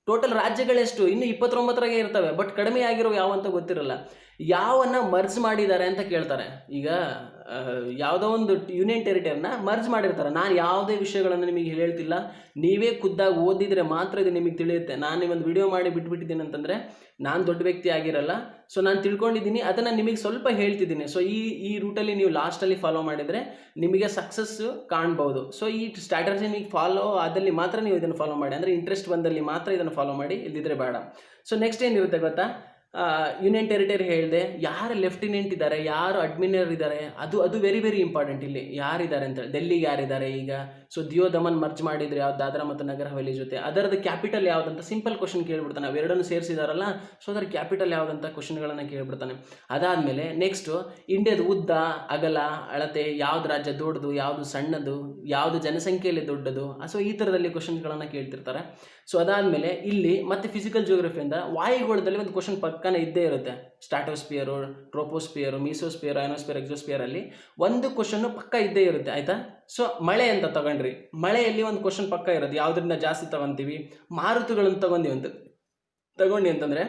ಟೋಟಲ್ ರಾಜ್ಯಗಳೆಷ್ಟು, ಇನ್ನೂ 29 ಇರ್ತವೆ, ಬಟ್ ಕಡಿಮೆ ಆಗಿರೋ ಯಾವ ಅಂತ ಗೊತ್ತಿರಲ್ಲ. ಯಾವನ್ನ ಮರ್ಜ್ ಮಾಡಿದ್ದಾರೆ ಅಂತ ಕೇಳ್ತಾರೆ. ಈಗ ಯಾವುದೋ ಒಂದು ಯೂನಿಯನ್ ಟೆರಿಟರಿನ ಮರ್ಜ್ ಮಾಡಿರ್ತಾರೆ. ನಾನು ಯಾವುದೇ ವಿಷಯಗಳನ್ನು ನಿಮಗೆ ಹೇಳ್ತಿಲ್ಲ, ನೀವೇ ಖುದ್ದಾಗಿ ಓದಿದರೆ ಮಾತ್ರ ಇದು ನಿಮಗೆ ತಿಳಿಯುತ್ತೆ. ನಾನು ಒಂದು ವಿಡಿಯೋ ಮಾಡಿ ಬಿಟ್ಬಿಟ್ಟಿದ್ದೀನಿ ಅಂತಂದರೆ ನಾನು ದೊಡ್ಡ ವ್ಯಕ್ತಿ ಆಗಿರಲ್ಲ. ಸೊ ನಾನು ತಿಳ್ಕೊಂಡಿದ್ದೀನಿ, ಅದನ್ನು ನಿಮಗೆ ಸ್ವಲ್ಪ ಹೇಳ್ತಿದ್ದೀನಿ. ಸೊ ಈ ರೂಟಲ್ಲಿ ನೀವು ಲಾಸ್ಟಲ್ಲಿ ಫಾಲೋ ಮಾಡಿದರೆ ನಿಮಗೆ ಸಕ್ಸಸ್ಸು ಕಾಣ್ಬೋದು. ಸೊ ಈ ಸ್ಟ್ರಾಟಜಿ ನಿಮಗೆ ಫಾಲೋ ಆದಲ್ಲಿ ಮಾತ್ರ ನೀವು ಇದನ್ನು ಫಾಲೋ ಮಾಡಿ, ಅಂದರೆ ಇಂಟ್ರೆಸ್ಟ್ ಬಂದಲ್ಲಿ ಮಾತ್ರ ಇದನ್ನು ಫಾಲೋ ಮಾಡಿ, ಇಲ್ದಿದ್ರೆ ಬೇಡ. ಸೊ ನೆಕ್ಸ್ಟ್ ಏನಿರುತ್ತೆ ಗೊತ್ತಾ, ಯೂನಿಯನ್ ಟೆರಿಟರಿ ಹೇಳಿದೆ, ಯಾರು ಲೆಫ್ಟಿನೆಂಟ್ ಇದ್ದಾರೆ, ಯಾರು ಅಡ್ಮಿನರ್ ಇದ್ದಾರೆ, ಅದು ವೆರಿ ವೆರಿ ಇಂಪಾರ್ಟೆಂಟ್. ಇಲ್ಲಿ ಯಾರಿದ್ದಾರೆ ಅಂತೇಳಿ, ಡೆಲ್ಲಿಗೆ ಯಾರಿದ್ದಾರೆ ಈಗ. ಸೊ ದಿಯೋ ದಮನ್ ಮರ್ಜ್ ಮಾಡಿದ್ರೆ ಯಾವ್ದು, ದಾದ್ರಾ ಮತ್ತು ನಗರ ಹವೇಲಿ ಜೊತೆ, ಅದರದ್ದು ಕ್ಯಾಪಿಟಲ್ ಯಾವುದಂತ ಸಿಂಪಲ್ ಕ್ವಶನ್ ಕೇಳ್ಬಿಡ್ತಾನೆ. ಅವೆರಡನ್ನು ಸೇರಿಸಿದಾರಲ್ಲ, ಸೊ ಅದರ ಕ್ಯಾಪಿಟಲ್ ಯಾವುದಂತ ಕ್ವಶನ್ಗಳನ್ನು ಕೇಳ್ಬಿಡ್ತಾನೆ. ಅದಾದಮೇಲೆ ನೆಕ್ಸ್ಟು ಇಂಡಿಯಾದ ಉದ್ದ, ಅಗಲ, ಅಳತೆ, ಯಾವ್ದು ರಾಜ್ಯ ದೊಡ್ಡದು, ಯಾವುದು ಸಣ್ಣದು, ಯಾವುದು ಜನಸಂಖ್ಯೆಯಲ್ಲಿ ದೊಡ್ಡದು. ಸೊ ಈ ಥರದಲ್ಲಿ ಕ್ವಶನ್ಗಳನ್ನು ಕೇಳ್ತಿರ್ತಾರೆ. ಸೊ ಅದಾದಮೇಲೆ ಇಲ್ಲಿ ಮತ್ತೆ ಫಿಸಿಕಲ್ ಜಿಯೋಗ್ರಫಿಯಿಂದ ವಾಯುಗೋಳದಲ್ಲಿ ಒಂದು ಕ್ವಶನ್ ಪಕ್ಕನೇ ಇದ್ದೇ ಇರುತ್ತೆ. ಸ್ಟ್ರಾಟೋಸ್ಪಿಯರು, ಟ್ರೋಪೋಸ್ಪಿಯರು, ಮೀಸೋಸ್ಪಿಯರು, ಅಯೋನೋಸ್ಪಿಯರ್, ಎಕ್ಸೋಸ್ಪಿಯರಲ್ಲಿ ಒಂದು ಕ್ವಶನ್ನು ಪಕ್ಕ ಇದ್ದೇ ಇರುತ್ತೆ. ಆಯಿತಾ. ಸೊ ಮಳೆ ಅಂತ ತಗೊಂಡ್ರಿ, ಮಳೆಯಲ್ಲಿ ಒಂದು ಕ್ವಶನ್ ಪಕ್ಕ ಇರೋದು, ಯಾವುದರಿಂದ ಜಾಸ್ತಿ ತಗೊಂತೀವಿ, ಮಾರುತಗಳನ್ನು ತಗೊಂಡು ಅಂತಂದರೆ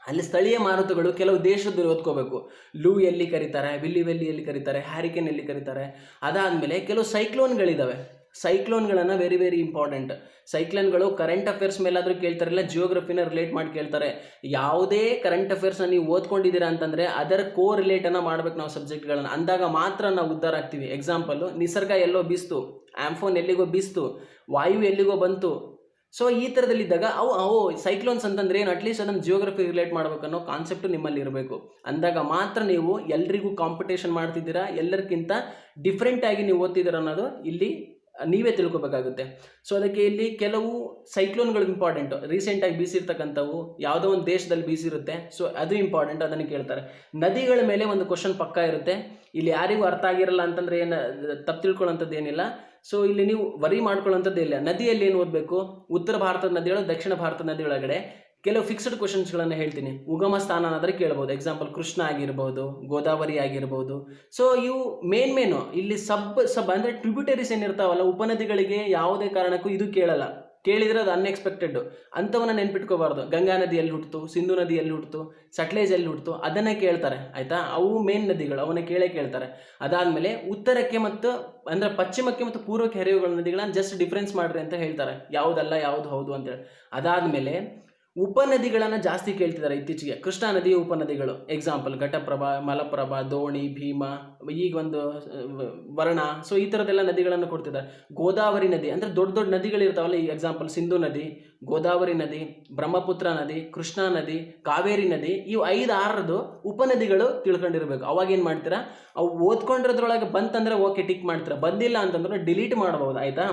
ಅಲ್ಲಿ ಸ್ಥಳೀಯ ಮಾರುತಗಳು ಕೆಲವು ದೇಶದ್ದು ಓದ್ಕೋಬೇಕು. ಲೂ ಎಲ್ಲಿ ಕರೀತಾರೆ, ವಿಲ್ಲಿ ಎಲ್ಲಿ ಕರೀತಾರೆ, ಹ್ಯಾರಿಕೇನ್ ಎಲ್ಲಿ ಕರೀತಾರೆ. ಅದಾದಮೇಲೆ ಕೆಲವು ಸೈಕ್ಲೋನ್ಗಳಿದ್ದಾವೆ. ಸೈಕ್ಲೋನ್ಗಳನ್ನು ವೆರಿ ವೆರಿ ಇಂಪಾರ್ಟೆಂಟ್. ಸೈಕ್ಲೋನ್ಗಳು ಕರೆಂಟ್ ಅಫೇರ್ಸ್ ಮೇಲಾದರೂ ಕೇಳ್ತಾರಲ್ಲ, ಜಿಯೋಗ್ರಫಿನ ರಿಲೇಟ್ ಮಾಡಿ ಕೇಳ್ತಾರೆ. ಯಾವುದೇ ಕರೆಂಟ್ ಅಫೇರ್ಸ್ನ ನೀವು ಓದ್ಕೊಂಡಿದ್ದೀರಾ ಅಂತಂದರೆ ಅದರ ಕೋ ರಿಲೇಟನ್ನು ಮಾಡ್ಬೇಕು ನಾವು ಸಬ್ಜೆಕ್ಟ್ಗಳನ್ನು. ಅಂದಾಗ ಮಾತ್ರ ನಾವು ಉದ್ಧಾರ ಆಗ್ತೀವಿ. ಎಕ್ಸಾಂಪಲ್ಲು, ನಿಸರ್ಗ ಎಲ್ಲೋ ಬೀಸ್ತು, ಆಂಫೋನ್ ಎಲ್ಲಿಗೋ ಬೀಸ್ತು, ವಾಯು ಎಲ್ಲಿಗೋ ಬಂತು. ಸೊ ಈ ಥರದಲ್ಲಿದ್ದಾಗ ಅವು ಸೈಕ್ಲೋನ್ಸ್ ಅಂತಂದ್ರೆ ಏನು, ಅಟ್ಲೀಸ್ಟ್ ಅದನ್ನು ಜಿಯೋಗ್ರಫಿ ರಿಲೇಟ್ ಮಾಡ್ಬೇಕನ್ನೋ ಕಾನ್ಸೆಪ್ಟು ನಿಮ್ಮಲ್ಲಿ ಇರಬೇಕು. ಅಂದಾಗ ಮಾತ್ರ ನೀವು ಎಲ್ರಿಗೂ ಕಾಂಪಿಟೇಷನ್ ಮಾಡ್ತಿದ್ದೀರಾ, ಎಲ್ಲರಿಗಿಂತ ಡಿಫ್ರೆಂಟಾಗಿ ನೀವು ಓದ್ತಿದ್ದೀರ ಅನ್ನೋದು ಇಲ್ಲಿ ನೀವೇ ತಿಳ್ಕೊಬೇಕಾಗುತ್ತೆ. ಸೊ ಅದಕ್ಕೆ ಇಲ್ಲಿ ಕೆಲವು ಸೈಕ್ಲೋನ್ಗಳು ಇಂಪಾರ್ಟೆಂಟು. ರೀಸೆಂಟಾಗಿ ಬೀಸಿರ್ತಕ್ಕಂಥವು, ಯಾವುದೋ ಒಂದು ದೇಶದಲ್ಲಿ ಬೀಸಿರುತ್ತೆ, ಸೊ ಅದು ಇಂಪಾರ್ಟೆಂಟ್, ಅದನ್ನು ಕೇಳ್ತಾರೆ. ನದಿಗಳ ಮೇಲೆ ಒಂದು ಕ್ವಶನ್ ಪಕ್ಕ ಇರುತ್ತೆ. ಇಲ್ಲಿ ಯಾರಿಗೂ ಅರ್ಥ ಆಗಿರಲ್ಲ ಅಂತಂದರೆ ಏನು ತಪ್ಪು ತಿಳ್ಕೊಳ್ಳೋಂಥದ್ದು ಏನಿಲ್ಲ. ಸೊ ಇಲ್ಲಿ ನೀವು ವರಿ ಮಾಡ್ಕೊಳ್ಳೋಂಥದ್ದು ಇಲ್ಲ. ನದಿಯಲ್ಲಿ ಏನು ಓದಬೇಕು, ಉತ್ತರ ಭಾರತದ ನದಿಗಳು, ದಕ್ಷಿಣ ಭಾರತದ ನದಿಯೊಳಗಡೆ ಕೆಲವು ಫಿಕ್ಸ್ಡ್ ಕ್ವಶನ್ಸ್ಗಳನ್ನು ಹೇಳ್ತೀನಿ. ಉಗಮ ಸ್ಥಾನ ಆದರೆ ಕೇಳ್ಬೋದು. ಎಕ್ಸಾಂಪಲ್ ಕೃಷ್ಣ ಆಗಿರ್ಬೋದು, ಗೋದಾವರಿ ಆಗಿರ್ಬೋದು. ಸೊ ಇವು ಮೇನು ಇಲ್ಲಿ ಸಬ್ ಅಂದರೆ ಟ್ರಿಬ್ಯೂಟರೀಸ್ ಏನಿರ್ತಾವಲ್ಲ, ಉಪನದಿಗಳಿಗೆ ಯಾವುದೇ ಕಾರಣಕ್ಕೂ ಇದು ಕೇಳಲ್ಲ. ಕೇಳಿದರೆ ಅದು ಅನ್ಎಕ್ಸ್ಪೆಕ್ಟೆಡ್, ಅಂಥವನ್ನ ನೆನ್ಪಿಟ್ಕೋಬಾರ್ದು. ಗಂಗಾ ನದಿ ಎಲ್ಲಿ ಹುಟ್ಟಿತು, ಸಿಂಧು ನದಿ ಎಲ್ಲಿ ಹುಟ್ಟಿತು, ಸಟ್ಲೇಜ್ ಎಲ್ಲಿ ಹುಟ್ಟಿತು, ಅದನ್ನೇ ಕೇಳ್ತಾರೆ. ಆಯಿತಾ, ಅವು ಮೇನ್ ನದಿಗಳು, ಅವನ್ನ ಕೇಳ್ತಾರೆ. ಅದಾದಮೇಲೆ ಉತ್ತರಕ್ಕೆ ಮತ್ತು ಅಂದರೆ ಪಶ್ಚಿಮಕ್ಕೆ ಮತ್ತು ಪೂರ್ವಕ್ಕೆ ಹರಿಯುವ ನದಿಗಳನ್ನ ಜಸ್ಟ್ ಡಿಫ್ರೆನ್ಸ್ ಮಾಡ್ರಿ ಅಂತ ಹೇಳ್ತಾರೆ, ಯಾವುದಲ್ಲ ಯಾವುದು ಹೌದು ಅಂತೇಳಿ. ಅದಾದಮೇಲೆ ಉಪನದಿಗಳನ್ನು ಜಾಸ್ತಿ ಕೇಳ್ತಿದ್ದಾರೆ ಇತ್ತೀಚೆಗೆ. ಕೃಷ್ಣಾ ನದಿಯ ಉಪನದಿಗಳು, ಎಕ್ಸಾಂಪಲ್ ಘಟಪ್ರಭಾ, ಮಲಪ್ರಭಾ, ದೋಣಿ, ಭೀಮಾ, ಈಗ ಒಂದು ವರ್ಣ. ಸೊ ಈ ಥರದ್ದೆಲ್ಲ ನದಿಗಳನ್ನು ಕೊಡ್ತಿದ್ದಾರೆ. ಗೋದಾವರಿ ನದಿ ಅಂದರೆ ದೊಡ್ಡ ನದಿಗಳಿರ್ತಾವಲ್ಲ, ಈ ಎಕ್ಸಾಂಪಲ್ ಸಿಂಧು ನದಿ, ಗೋದಾವರಿ ನದಿ, ಬ್ರಹ್ಮಪುತ್ರ ನದಿ, ಕೃಷ್ಣಾ ನದಿ, ಕಾವೇರಿ ನದಿ. ಇವು 5-6 ಉಪನದಿಗಳು ತಿಳ್ಕೊಂಡಿರ್ಬೇಕು. ಅವಾಗ ಏನು ಮಾಡ್ತೀರಾ, ಅವು ಓದ್ಕೊಂಡಿರೋದ್ರೊಳಗೆ ಬಂತಂದರೆ ಓಕೆ ಟಿಕ್ ಮಾಡ್ತೀರಾ, ಬಂದಿಲ್ಲ ಅಂತಂದ್ರೆ ಡಿಲೀಟ್ ಮಾಡ್ಬೋದು. ಆಯಿತಾ.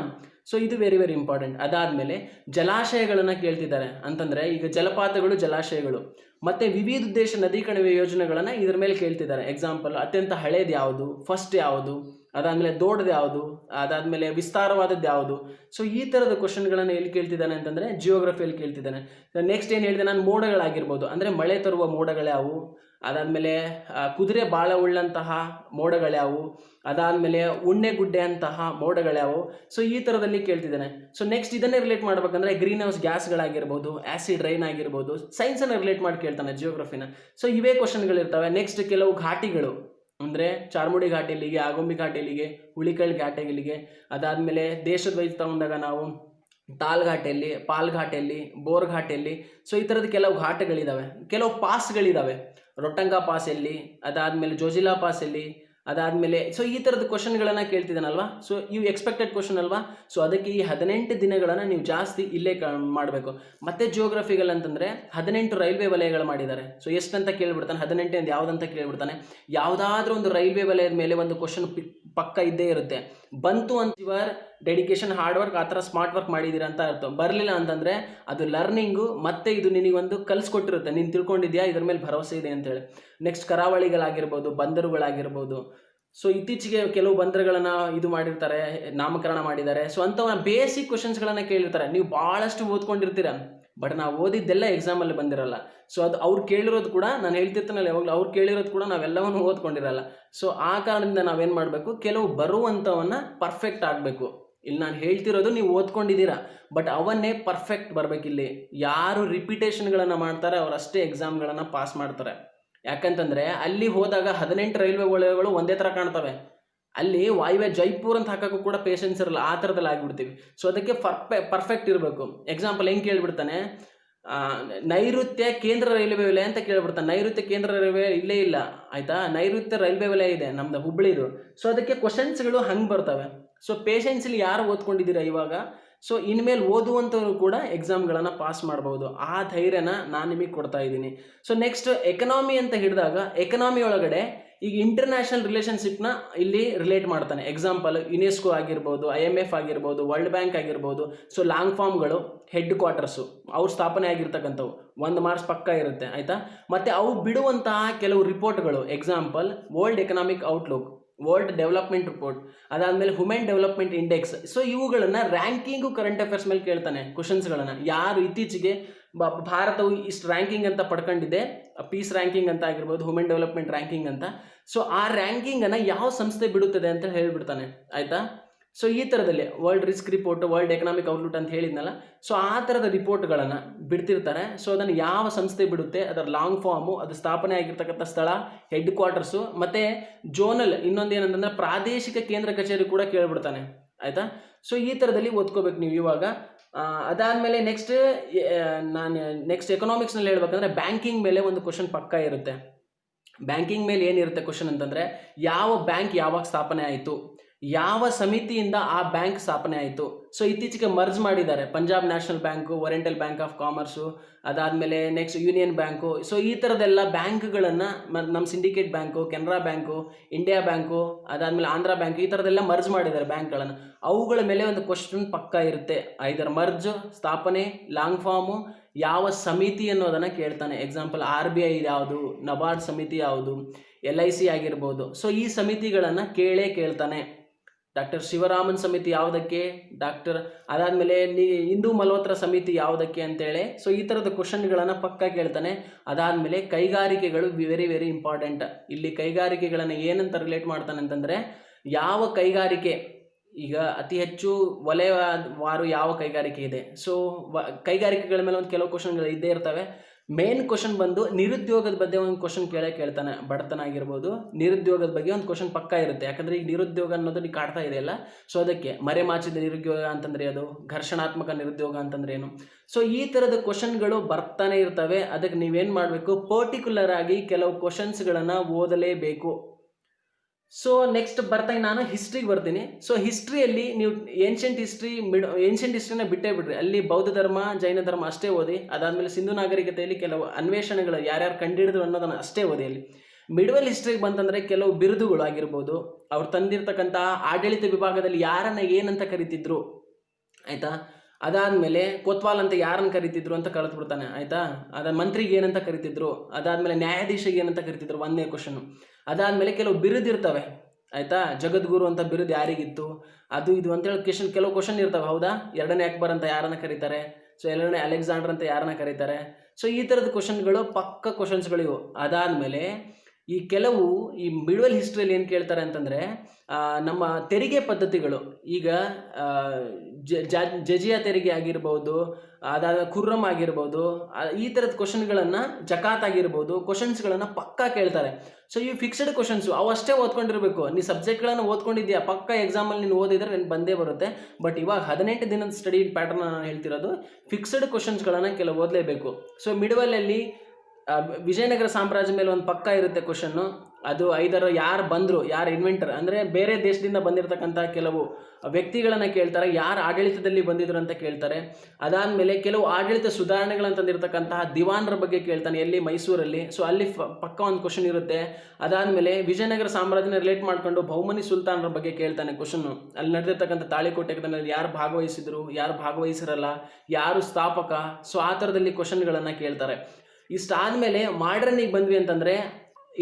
ಸೊ ಇದು ವೆರಿ ವೆರಿ ಇಂಪಾರ್ಟೆಂಟ್. ಅದಾದಮೇಲೆ ಜಲಾಶಯಗಳನ್ನು ಕೇಳ್ತಿದ್ದಾರೆ ಅಂತಂದರೆ, ಈಗ ಜಲಪಾತಗಳು, ಜಲಾಶಯಗಳು ಮತ್ತು ವಿವಿಧ ಉದ್ದೇಶ ನದಿ ಕಣಿವೆ ಯೋಜನೆಗಳನ್ನು ಇದ್ರ ಮೇಲೆ ಕೇಳ್ತಿದ್ದಾರೆ. ಎಕ್ಸಾಂಪಲ್ ಅತ್ಯಂತ ಹಳೇದು ಯಾವುದು, ಫಸ್ಟ್ ಯಾವುದು, ಅದಾದಮೇಲೆ ದೊಡ್ಡದು ಯಾವುದು, ಅದಾದಮೇಲೆ ವಿಸ್ತಾರವಾದದ್ದು ಯಾವುದು. ಸೊ ಈ ಥರದ ಕ್ವಶನ್ಗಳನ್ನು ಎಲ್ಲಿ ಕೇಳ್ತಿದ್ದಾನೆ ಅಂತಂದರೆ ಜಿಯೋಗ್ರಫಿಯಲ್ಲಿ ಕೇಳ್ತಿದ್ದಾನೆ. ನೆಕ್ಸ್ಟ್ ಏನು ಹೇಳಿದೆ ನಾನು, ಮೋಡಗಳಾಗಿರ್ಬೋದು, ಅಂದರೆ ಮಳೆ ತರುವ ಮೋಡಗಳ್ಯಾವು. ಅದಾದಮೇಲೆ ಕುದುರೆ ಬಾಳ ಉಳ್ಳಂತಹ ಮೋಡಗಳ್ಯಾವು. ಅದಾದಮೇಲೆ ಉಣ್ಣೆಗುಡ್ಡೆ ಅಂತಹ ಮೋಡಗಳ್ಯಾವು. ಸೊ ಈ ಥರದಲ್ಲಿ ಕೇಳ್ತಿದ್ದಾನೆ. ಸೊ ನೆಕ್ಸ್ಟ್ ಇದನ್ನೇ ರಿಲೇಟ್ ಮಾಡ್ಬೇಕಂದ್ರೆ ಗ್ರೀನ್ ಹೌಸ್ ಗ್ಯಾಸ್ಗಳಾಗಿರ್ಬೋದು, ಆ್ಯಸಿಡ್ ರೈನ್ ಆಗಿರ್ಬೋದು, ಸೈನ್ಸನ್ನು ರಿಲೇಟ್ ಮಾಡಿ ಕೇಳ್ತಾನೆ ಜಿಯೋಗ್ರಫಿನ. ಸೊ ಇವೇ ಕ್ವಶನ್ಗಳಿರ್ತವೆ. ನೆಕ್ಸ್ಟ್ ಕೆಲವು ಘಾಟಿಗಳು, ಅಂದರೆ ಚಾರ್ಮುಡಿ ಘಾಟ್ ಎಲ್ಲಿಗೆ, ಆಗುಂಬಿ ಘಾಟ್ ಎಲ್ಲಿಗೆ, ಹುಲಿಕಲ್ ಘಾಟ್ ಎಲ್ಲಿಗೆ, ಅದಾದಮೇಲೆ ದೇಶದ ವೈಸ್ ತಗೊಂಡಾಗ ನಾವು ತಾಲ್ ಘಾಟ್ ಎಲ್ಲಿ, ಪಾಲ್ ಘಾಟ್ ಎಲ್ಲಿ, ಬೋರ್ ಘಾಟ್ ಎಲ್ಲಿ. ಸೊ ಈ ಥರದ ಕೆಲವು ಘಾಟ್ಗಳಿದ್ದಾವೆ, ಕೆಲವು ಪಾಸ್ಗಳಿದ್ದಾವೆ. ರೊಟ್ಟಂಗ ಪಾಸ್ ಎಲ್ಲಿ, ಅದಾದಮೇಲೆ ಜೋಜಿಲಾ ಪಾಸ್ ಎಲ್ಲಿ, ಅದಾದಮೇಲೆ ಸೊ ಈ ಥರದ ಕ್ವಶನ್ಗಳನ್ನು ಕೇಳ್ತಿದ್ದಾನಲ್ವಾ. ಸೊ ಇವು ಎಕ್ಸ್ಪೆಕ್ಟೆಡ್ ಕ್ವಶನ್ ಅಲ್ವಾ. ಸೊ ಅದಕ್ಕೆ ಈ 18 ದಿನಗಳನ್ನು ನೀವು ಜಾಸ್ತಿ ಇಲ್ಲೇ ಮಾಡಬೇಕು. ಮತ್ತೆ ಜಿಯೋಗ್ರಫಿಗಳಂತಂದರೆ 18 ರೈಲ್ವೆ ವಲಯಗಳು ಮಾಡಿದ್ದಾರೆ. ಸೊ ಎಷ್ಟಂತ ಕೇಳಿಬಿಡ್ತಾನೆ, 18 ಅಂತ ಯಾವುದಂತ ಕೇಳಿಬಿಡ್ತಾನೆ. ಯಾವುದಾದ್ರೂ ಒಂದು ರೈಲ್ವೆ ವಲಯದ ಮೇಲೆ ಒಂದು ಕ್ವಶನ್ ಪಕ್ಕ ಇದ್ದೇ ಇರುತ್ತೆ. ಬಂತು ಅಂತ ಯುವರ್ ಡೆಡಿಕೇಶನ್, ಹಾರ್ಡ್ ವರ್ಕ್, ಆ ಥರ ಸ್ಮಾರ್ಟ್ ವರ್ಕ್ ಮಾಡಿದ್ದೀರಾ ಅಂತ ಅರ್ಥ. ಬರಲಿಲ್ಲ ಅಂತಂದರೆ ಅದು ಲರ್ನಿಂಗು ಮತ್ತೆ ಇದು ನಿನಗೊಂದು ಕಲಿಸ್ಕೊಟ್ಟಿರುತ್ತೆ, ನೀನು ತಿಳ್ಕೊಂಡಿದ್ಯಾ, ಇದ್ರ ಮೇಲೆ ಭರವಸೆ ಇದೆ ಅಂತೇಳಿ. ನೆಕ್ಸ್ಟ್ ಕರಾವಳಿಗಳಾಗಿರ್ಬೋದು, ಬಂದರುಗಳಾಗಿರ್ಬೋದು. ಸೊ ಇತ್ತೀಚೆಗೆ ಕೆಲವು ಬಂದರುಗಳನ್ನು ಇದು ಮಾಡಿರ್ತಾರೆ, ನಾಮಕರಣ ಮಾಡಿದ್ದಾರೆ. ಸೊ ಅಂಥವ ಬೇಸಿಕ್ ಕ್ವಶನ್ಸ್ಗಳನ್ನು ಕೇಳಿರ್ತಾರೆ. ನೀವು ಭಾಳಷ್ಟು ಓದ್ಕೊಂಡಿರ್ತೀರ, ಬಟ್ ನಾವು ಓದಿದ್ದೆಲ್ಲ ಎಕ್ಸಾಮಲ್ಲಿ ಬಂದಿರಲ್ಲ. ಸೊ ಅದು ಅವ್ರು ಕೇಳಿರೋದು ಕೂಡ, ನಾನು ಹೇಳ್ತಿರ್ತಾನಲ್ಲ ಯಾವಾಗಲೂ, ಅವ್ರು ಕೇಳಿರೋದು ಕೂಡ ನಾವೆಲ್ಲವನ್ನು ಓದ್ಕೊಂಡಿರಲ್ಲ. ಸೊ ಆ ಕಾರಣದಿಂದ ನಾವೇನು ಮಾಡಬೇಕು, ಕೆಲವು ಬರುವಂಥವನ್ನ ಪರ್ಫೆಕ್ಟ್ ಆಗಬೇಕು. ಇಲ್ಲಿ ನಾನು ಹೇಳ್ತಿರೋದು ನೀವು ಓದ್ಕೊಂಡಿದ್ದೀರಾ, ಬಟ್ ಅವನ್ನೇ ಪರ್ಫೆಕ್ಟ್ ಬರಬೇಕಿಲ್ಲಿ. ಯಾರು ರಿಪಿಟೇಷನ್ಗಳನ್ನು ಮಾಡ್ತಾರೆ ಅವರಷ್ಟೇ ಎಕ್ಸಾಮ್ಗಳನ್ನು ಪಾಸ್ ಮಾಡ್ತಾರೆ. ಯಾಕಂತಂದರೆ ಅಲ್ಲಿ ಹೋದಾಗ 18 ರೈಲ್ವೆ ವಲಯಗಳು ಒಂದೇ ಥರ ಕಾಣ್ತವೆ. ಅಲ್ಲಿ ವಾಯುವ್ಯ ಜೈಪುರ್ ಅಂತ ಹಾಕೋಕ್ಕೂ ಕೂಡ ಪೇಷನ್ಸ್ ಇರಲ್ಲ, ಆ ಥರದಲ್ಲಿ ಆಗಿಬಿಡ್ತೀವಿ. ಸೊ ಅದಕ್ಕೆ ಪರ್ಫೆಕ್ಟ್ ಇರಬೇಕು. ಎಕ್ಸಾಂಪಲ್ ಹೆಂಗೆ ಕೇಳಿಬಿಡ್ತಾನೆ, ನೈಋತ್ಯ ಕೇಂದ್ರ ರೈಲ್ವೆ ವಲಯ ಅಂತ ಕೇಳಿಬಿಡ್ತಾನೆ. ನೈಋತ್ಯ ಕೇಂದ್ರ ರೈಲ್ವೆ ಇಲ್ಲೇ ಇಲ್ಲ, ಆಯಿತಾ. ನೈಋತ್ಯ ರೈಲ್ವೆ ವಲಯ ಇದೆ ನಮ್ದು ಹುಬ್ಳಿದು. ಸೊ ಅದಕ್ಕೆ ಕ್ವಶನ್ಸ್ಗಳು ಹಂಗೆ ಬರ್ತವೆ. ಸೊ ಪೇಷನ್ಸಲ್ಲಿ ಯಾರು ಓದ್ಕೊಂಡಿದ್ದೀರಾ ಇವಾಗ, ಸೊ ಇನ್ಮೇಲೆ ಓದುವಂಥವ್ರು ಕೂಡ ಎಕ್ಸಾಮ್ಗಳನ್ನು ಪಾಸ್ ಮಾಡ್ಬೋದು. ಆ ಧೈರ್ಯನ ನಾನು ನಿಮಗೆ ಕೊಡ್ತಾ ಇದ್ದೀನಿ. ಸೊ ನೆಕ್ಸ್ಟ್ ಎಕನಾಮಿ ಅಂತ ಹಿಡಿದಾಗ, ಎಕನಾಮಿ ಒಳಗಡೆ ಈಗ ಇಂಟರ್ನ್ಯಾಷನಲ್ ರಿಲೇಷನ್ಶಿಪ್ನ ಇಲ್ಲಿ ರಿಲೇಟ್ ಮಾಡ್ತಾನೆ. ಎಕ್ಸಾಂಪಲ್ ಯುನೆಸ್ಕೋ ಆಗಿರ್ಬೋದು, IMF ಆಗಿರ್ಬೋದು, ವರ್ಲ್ಡ್ ಬ್ಯಾಂಕ್ ಆಗಿರ್ಬೋದು. ಸೊ ಲಾಂಗ್ ಫಾರ್ಮ್ಗಳು, ಹೆಡ್ ಕ್ವಾರ್ಟರ್ಸು, ಅವ್ರ ಸ್ಥಾಪನೆ ಆಗಿರ್ತಕ್ಕಂಥವು 1 ಮಾರ್ಕ್ಸ್ ಪಕ್ಕ ಇರುತ್ತೆ, ಆಯಿತಾ. ಮತ್ತು ಅವು ಬಿಡುವಂತಹ ಕೆಲವು ರಿಪೋರ್ಟ್ಗಳು, example world economic outlook, world development report, ಅದಾದಮೇಲೆ ಹ್ಯೂಮನ್ ಡೆವಲಪ್ಮೆಂಟ್ ಇಂಡೆಕ್ಸ್. ಸೊ ಇವುಗಳನ್ನು ರ್ಯಾಂಕಿಂಗು ಕರೆಂಟ್ ಅಫೇರ್ಸ್ ಮೇಲೆ ಕೇಳ್ತಾನೆ ಕ್ವಶನ್ಸ್ಗಳನ್ನು. ಯಾರು ಇತ್ತೀಚೆಗೆ ಭಾರತವು ಇಷ್ಟು ರ್ಯಾಂಕಿಂಗ್ ಅಂತ ಪಡ್ಕೊಂಡಿದೆ, ಪೀಸ್ ರ್ಯಾಂಕಿಂಗ್ ಅಂತ ಆಗಿರ್ಬೋದು, ಹ್ಯೂಮನ್ ಡೆವಲಪ್ಮೆಂಟ್ ರ್ಯಾಂಕಿಂಗ್ ಅಂತ. ಸೊ ಆ ರ್ಯಾಂಕಿಂಗನ್ನು ಯಾವ ಸಂಸ್ಥೆ ಬಿಡುತ್ತದೆ ಅಂತ ಹೇಳಿಬಿಡ್ತಾನೆ, ಆಯಿತಾ. ಸೊ ಈ ಥರದಲ್ಲಿ world risk report, world economic outlook ಅಂತ ಹೇಳಿದ್ನಲ್ಲ, ಸೊ ಆ ಥರದ ರಿಪೋರ್ಟ್ಗಳನ್ನು ಬಿಡ್ತಿರ್ತಾರೆ. ಸೊ ಅದನ್ನು ಯಾವ ಸಂಸ್ಥೆ ಬಿಡುತ್ತೆ, ಅದರ ಲಾಂಗ್ ಫಾರ್ಮು, ಅದು ಸ್ಥಾಪನೆ ಆಗಿರ್ತಕ್ಕಂಥ ಸ್ಥಳ, ಹೆಡ್ ಕ್ವಾರ್ಟರ್ಸು, ಮತ್ತು ಜೋನಲ್, ಇನ್ನೊಂದು ಏನಂತಂದರೆ ಪ್ರಾದೇಶಿಕ ಕೇಂದ್ರ ಕಚೇರಿ ಕೂಡ ಕೇಳಿಬಿಡ್ತಾನೆ, ಆಯಿತಾ. ಸೊ ಈ ಥರದಲ್ಲಿ ಓದ್ಕೋಬೇಕು ನೀವು ಇವಾಗ. ಅದಾದಮೇಲೆ ನೆಕ್ಸ್ಟ್ ಎಕನಾಮಿಕ್ಸ್ನಲ್ಲಿ ಹೇಳ್ಬೇಕಂದ್ರೆ ಬ್ಯಾಂಕಿಂಗ್ ಮೇಲೆ ಒಂದು ಕ್ವಶನ್ ಪಕ್ಕ ಇರುತ್ತೆ. ಬ್ಯಾಂಕಿಂಗ್ ಮೇಲೆ ಏನಿರುತ್ತೆ ಕ್ವಶನ್ ಅಂತಂದರೆ, ಯಾವ ಬ್ಯಾಂಕ್ ಯಾವಾಗ ಸ್ಥಾಪನೆ ಆಯಿತು, ಯಾವ ಸಮಿತಿಯಿಂದ ಆ ಬ್ಯಾಂಕ್ ಸ್ಥಾಪನೆ ಆಯಿತು. ಸೊ ಇತ್ತೀಚೆಗೆ ಮರ್ಜ್ ಮಾಡಿದ್ದಾರೆ, Punjab national bank, oriental bank of commerce, ಅದಾದಮೇಲೆ ನೆಕ್ಸ್ಟ್ ಯೂನಿಯನ್ ಬ್ಯಾಂಕು. ಸೊ ಈ ಥರದ್ದೆಲ್ಲ ಬ್ಯಾಂಕ್ಗಳನ್ನು ನಮ್ಮ syndicate bank, Canara bank, India bank, ಅದಾದಮೇಲೆ ಆಂಧ್ರ ಬ್ಯಾಂಕು, ಈ ಥರದ್ದೆಲ್ಲ ಮರ್ಜ್ ಮಾಡಿದ್ದಾರೆ ಬ್ಯಾಂಕ್ಗಳನ್ನು. ಅವುಗಳ ಮೇಲೆ ಒಂದು ಕ್ವಶನ್ ಪಕ್ಕ ಇರುತ್ತೆ. ಐದರ್ ಮರ್ಜ್, ಸ್ಥಾಪನೆ, ಲಾಂಗ್ ಫಾರ್ಮು, ಯಾವ ಸಮಿತಿ ಅನ್ನೋದನ್ನು ಕೇಳ್ತಾನೆ. ಎಕ್ಸಾಂಪಲ್ RBI ಯಾವುದು, ನಬಾರ್ಡ್ ಸಮಿತಿ ಯಾವುದು, LIC ಆಗಿರ್ಬೋದು. ಸೊ ಈ ಸಮಿತಿಗಳನ್ನು ಕೇಳ್ತಾನೆ. ಡಾಕ್ಟರ್ ಶಿವರಾಮನ್ ಸಮಿತಿ ಯಾವುದಕ್ಕೆ, ಅದಾದಮೇಲೆ ಹಿಂದೂ ಮಲ್ಹೋತ್ರಾ ಸಮಿತಿ ಯಾವುದಕ್ಕೆ ಅಂತೇಳಿ. ಸೊ ಈ ಥರದ ಕ್ವಶನ್ಗಳನ್ನು ಪಕ್ಕ ಕೇಳ್ತಾನೆ. ಅದಾದಮೇಲೆ ಕೈಗಾರಿಕೆಗಳು ವೆರಿ ವೆರಿ ಇಂಪಾರ್ಟೆಂಟ್. ಇಲ್ಲಿ ಕೈಗಾರಿಕೆಗಳನ್ನು ಏನಂತ ರಿಲೇಟ್ ಮಾಡ್ತಾನೆ ಅಂತಂದರೆ, ಯಾವ ಕೈಗಾರಿಕೆ ಈಗ ಅತಿ ಹೆಚ್ಚು ವಲಯವಾರು ಯಾವ ಕೈಗಾರಿಕೆ ಇದೆ. ಸೊ ಕೈಗಾರಿಕೆಗಳ ಮೇಲೆ ಒಂದು ಕೆಲವು ಕ್ವಶನ್ಗಳು ಇದ್ದೇ ಇರ್ತವೆ. ಮೇನ್ ಕ್ವಶನ್ ಬಂದು ನಿರುದ್ಯೋಗದ ಬಗ್ಗೆ ಒಂದು ಕ್ವಶನ್ ಕೇಳ್ತಾನೆ. ಬಡತನ ಆಗಿರ್ಬೋದು, ನಿರುದ್ಯೋಗದ ಬಗ್ಗೆ ಒಂದು ಕ್ವಶನ್ ಪಕ್ಕ ಇರುತ್ತೆ. ಯಾಕಂದರೆ ಈಗ ನಿರುದ್ಯೋಗ ಅನ್ನೋದು ನೀವು ಕಾಡ್ತಾ ಇದೆಯಲ್ಲ, ಸೊ ಅದಕ್ಕೆ ಮರೆಮಾಚಿದ ನಿರುದ್ಯೋಗ ಅಂತಂದರೆ ಅದು, ಘರ್ಷಣಾತ್ಮಕ ನಿರುದ್ಯೋಗ ಅಂತಂದ್ರೆ ಏನು. ಸೊ ಈ ಥರದ ಕ್ವಶನ್ಗಳು ಬರ್ತಾನೆ ಇರ್ತವೆ. ಅದಕ್ಕೆ ನೀವೇನು ಮಾಡಬೇಕು, ಪರ್ಟಿಕ್ಯುಲರ್ ಆಗಿ ಕೆಲವು ಕ್ವಶನ್ಸ್ಗಳನ್ನು ಓದಲೇಬೇಕು. ಸೊ ನೆಕ್ಸ್ಟ್ ನಾನು ಹಿಸ್ಟ್ರಿಗೆ ಬರ್ತೀನಿ. ಸೊ ಹಿಸ್ಟ್ರಿಯಲ್ಲಿ ನೀವು ಏನ್ಷಿಯಂಟ್ ಹಿಸ್ಟ್ರಿನ ಬಿಟ್ಟೇ ಬಿಡ್ರಿ. ಅಲ್ಲಿ ಬೌದ್ಧ ಧರ್ಮ, ಜೈನ ಧರ್ಮ ಅಷ್ಟೇ ಓದಿ. ಅದಾದಮೇಲೆ ಸಿಂಧು ನಾಗರಿಕತೆಯಲ್ಲಿ ಕೆಲವು ಅನ್ವೇಷಣೆಗಳು ಯಾರ್ಯಾರು ಕಂಡಿಡಿದ್ರು ಅನ್ನೋದನ್ನು ಅಷ್ಟೇ ಓದಿ. ಅಲ್ಲಿ ಮಿಡ್ವೆಲ್ ಹಿಸ್ಟ್ರಿಗೆ ಬಂತಂದರೆ ಕೆಲವು ಬಿರುದುಗಳು ಆಗಿರ್ಬೋದು, ಅವ್ರು ತಂದಿರ್ತಕ್ಕಂಥ ಆಡಳಿತ ವಿಭಾಗದಲ್ಲಿ ಯಾರನ್ನ ಏನಂತ ಕರಿತಿದ್ರು, ಆಯಿತಾ. ಅದಾದಮೇಲೆ ಕೊತ್ವಾಲ್ ಅಂತ ಯಾರನ್ನು ಕರಿತಿದ್ರು ಅಂತ ಕರೆದ್ಬಿಡ್ತಾನೆ, ಆಯಿತಾ. ಮಂತ್ರಿಗೆ ಏನಂತ ಕರಿತಿದ್ರು, ಅದಾದಮೇಲೆ ನ್ಯಾಯಾಧೀಶಗೆ ಏನಂತ ಕರಿತಿದ್ರು, ಒಂದನೇ ಕ್ವಶನು. ಅದಾದಮೇಲೆ ಕೆಲವು ಬಿರುದಿರ್ತವೆ, ಆಯಿತಾ. ಜಗದ್ಗುರು ಅಂತ ಬಿರುದು ಯಾರಿಗಿತ್ತು, ಅದು ಇದು ಅಂತೇಳಿ ಕೆಲವು ಕ್ವಶನ್ ಇರ್ತವೆ, ಹೌದಾ. 2ನೇ ಅಕ್ಬರ್ ಅಂತ ಯಾರನ್ನ ಕರೀತಾರೆ, ಸೊ 2ನೇ ಅಲೆಕ್ಸಾಂಡರ್ ಅಂತ ಯಾರನ್ನ ಕರೀತಾರೆ. ಸೊ ಈ ಥರದ ಕ್ವಶನ್ಗಳು ಪಕ್ಕ ಕ್ವಶನ್ಸ್ಗಳಿವು. ಅದಾದಮೇಲೆ ಈ ಕೆಲವು ಈ ಮಿಡ್ವಲ್ ಹಿಸ್ಟ್ರಿಯಲ್ಲಿ ಏನು ಕೇಳ್ತಾರೆ ಅಂತಂದರೆ, ನಮ್ಮ ತೆರಿಗೆ ಪದ್ಧತಿಗಳು, ಈಗ ಜಜಿಯಾ ತೆರಿಗೆ ಆಗಿರ್ಬೋದು, ಅದಾದ ಖುರ್ರಮ್ ಆಗಿರ್ಬೋದು, ಈ ಥರದ ಕ್ವಶನ್ಗಳನ್ನು, ಜಕಾತ್ ಆಗಿರ್ಬೋದು, ಕ್ವಶನ್ಸ್ಗಳನ್ನು ಪಕ್ಕಾ ಕೇಳ್ತಾರೆ. ಸೊ ಇವು ಫಿಕ್ಸ್ಡ್ ಕ್ವಶನ್ಸು, ಅವು ಅಷ್ಟೇ ಓದ್ಕೊಂಡಿರಬೇಕು. ನೀ ಸಬ್ಜೆಕ್ಟ್ಗಳನ್ನು ಓದ್ಕೊಂಡಿದ್ಯಾ, ಪಕ್ಕ ಎಕ್ಸಾಮಲ್ಲಿ ನೀನು ಓದಿದ್ರೆ ನಿನ್ಗೆ ಬಂದೇ ಬರುತ್ತೆ. ಬಟ್ ಇವಾಗ 18 ದಿನದ ಸ್ಟಡಿ ಪ್ಯಾಟರ್ನ್ ನಾನು ಹೇಳ್ತಿರೋದು, ಫಿಕ್ಸ್ಡ್ ಕ್ವಶನ್ಸ್ಗಳನ್ನು ಕೆಲವು ಓದಲೇಬೇಕು. ಸೊ ಮಿಡ್ವಲಲ್ಲಿ ವಿಜಯನಗರ ಸಾಮ್ರಾಜ್ಯ ಮೇಲೆ ಒಂದು ಪಕ್ಕ ಇರುತ್ತೆ ಕ್ವಶನ್ನು. ಅದು ಐದರ ಯಾರು ಬಂದರು, ಯಾರು ಇನ್ವೆಂಟರ್, ಅಂದರೆ ಬೇರೆ ದೇಶದಿಂದ ಬಂದಿರತಕ್ಕಂಥ ಕೆಲವು ವ್ಯಕ್ತಿಗಳನ್ನು ಕೇಳ್ತಾರೆ, ಯಾರು ಆಡಳಿತದಲ್ಲಿ ಬಂದಿದ್ರು ಅಂತ ಕೇಳ್ತಾರೆ. ಅದಾದಮೇಲೆ ಕೆಲವು ಆಡಳಿತ ಸುಧಾರಣೆಗಳನ್ನು ತಂದಿರತಕ್ಕಂತಹ ದಿವಾನರ ಬಗ್ಗೆ ಕೇಳ್ತಾನೆ, ಎಲ್ಲಿ, ಮೈಸೂರಲ್ಲಿ. ಸೊ ಅಲ್ಲಿ ಪಕ್ಕ ಒಂದು ಕ್ವಶನ್ ಇರುತ್ತೆ. ಅದಾದಮೇಲೆ ವಿಜಯನಗರ ಸಾಮ್ರಾಜ್ಯನ ರಿಲೇಟ್ ಮಾಡ್ಕೊಂಡು ಬಹುಮನಿ ಸುಲ್ತಾನರ ಬಗ್ಗೆ ಕೇಳ್ತಾನೆ ಕ್ವಶನ್ನು. ಅಲ್ಲಿ ನಡೆದಿರ್ತಕ್ಕಂಥ ತಾಳಿಕೋಟೆ ಕದನದಲ್ಲಿ ಯಾರು ಭಾಗವಹಿಸಿದ್ರು, ಯಾರು ಭಾಗವಹಿಸಿರಲ್ಲ, ಯಾರು ಸ್ಥಾಪಕ. ಸೊ ಆ ಥರದಲ್ಲಿ ಕ್ವಶನ್ಗಳನ್ನು ಕೇಳ್ತಾರೆ. ಇಷ್ಟಾದಮೇಲೆ ಮಾಡ್ರನ್ನಿಗೆ ಬಂದ್ವಿ ಅಂತಂದರೆ,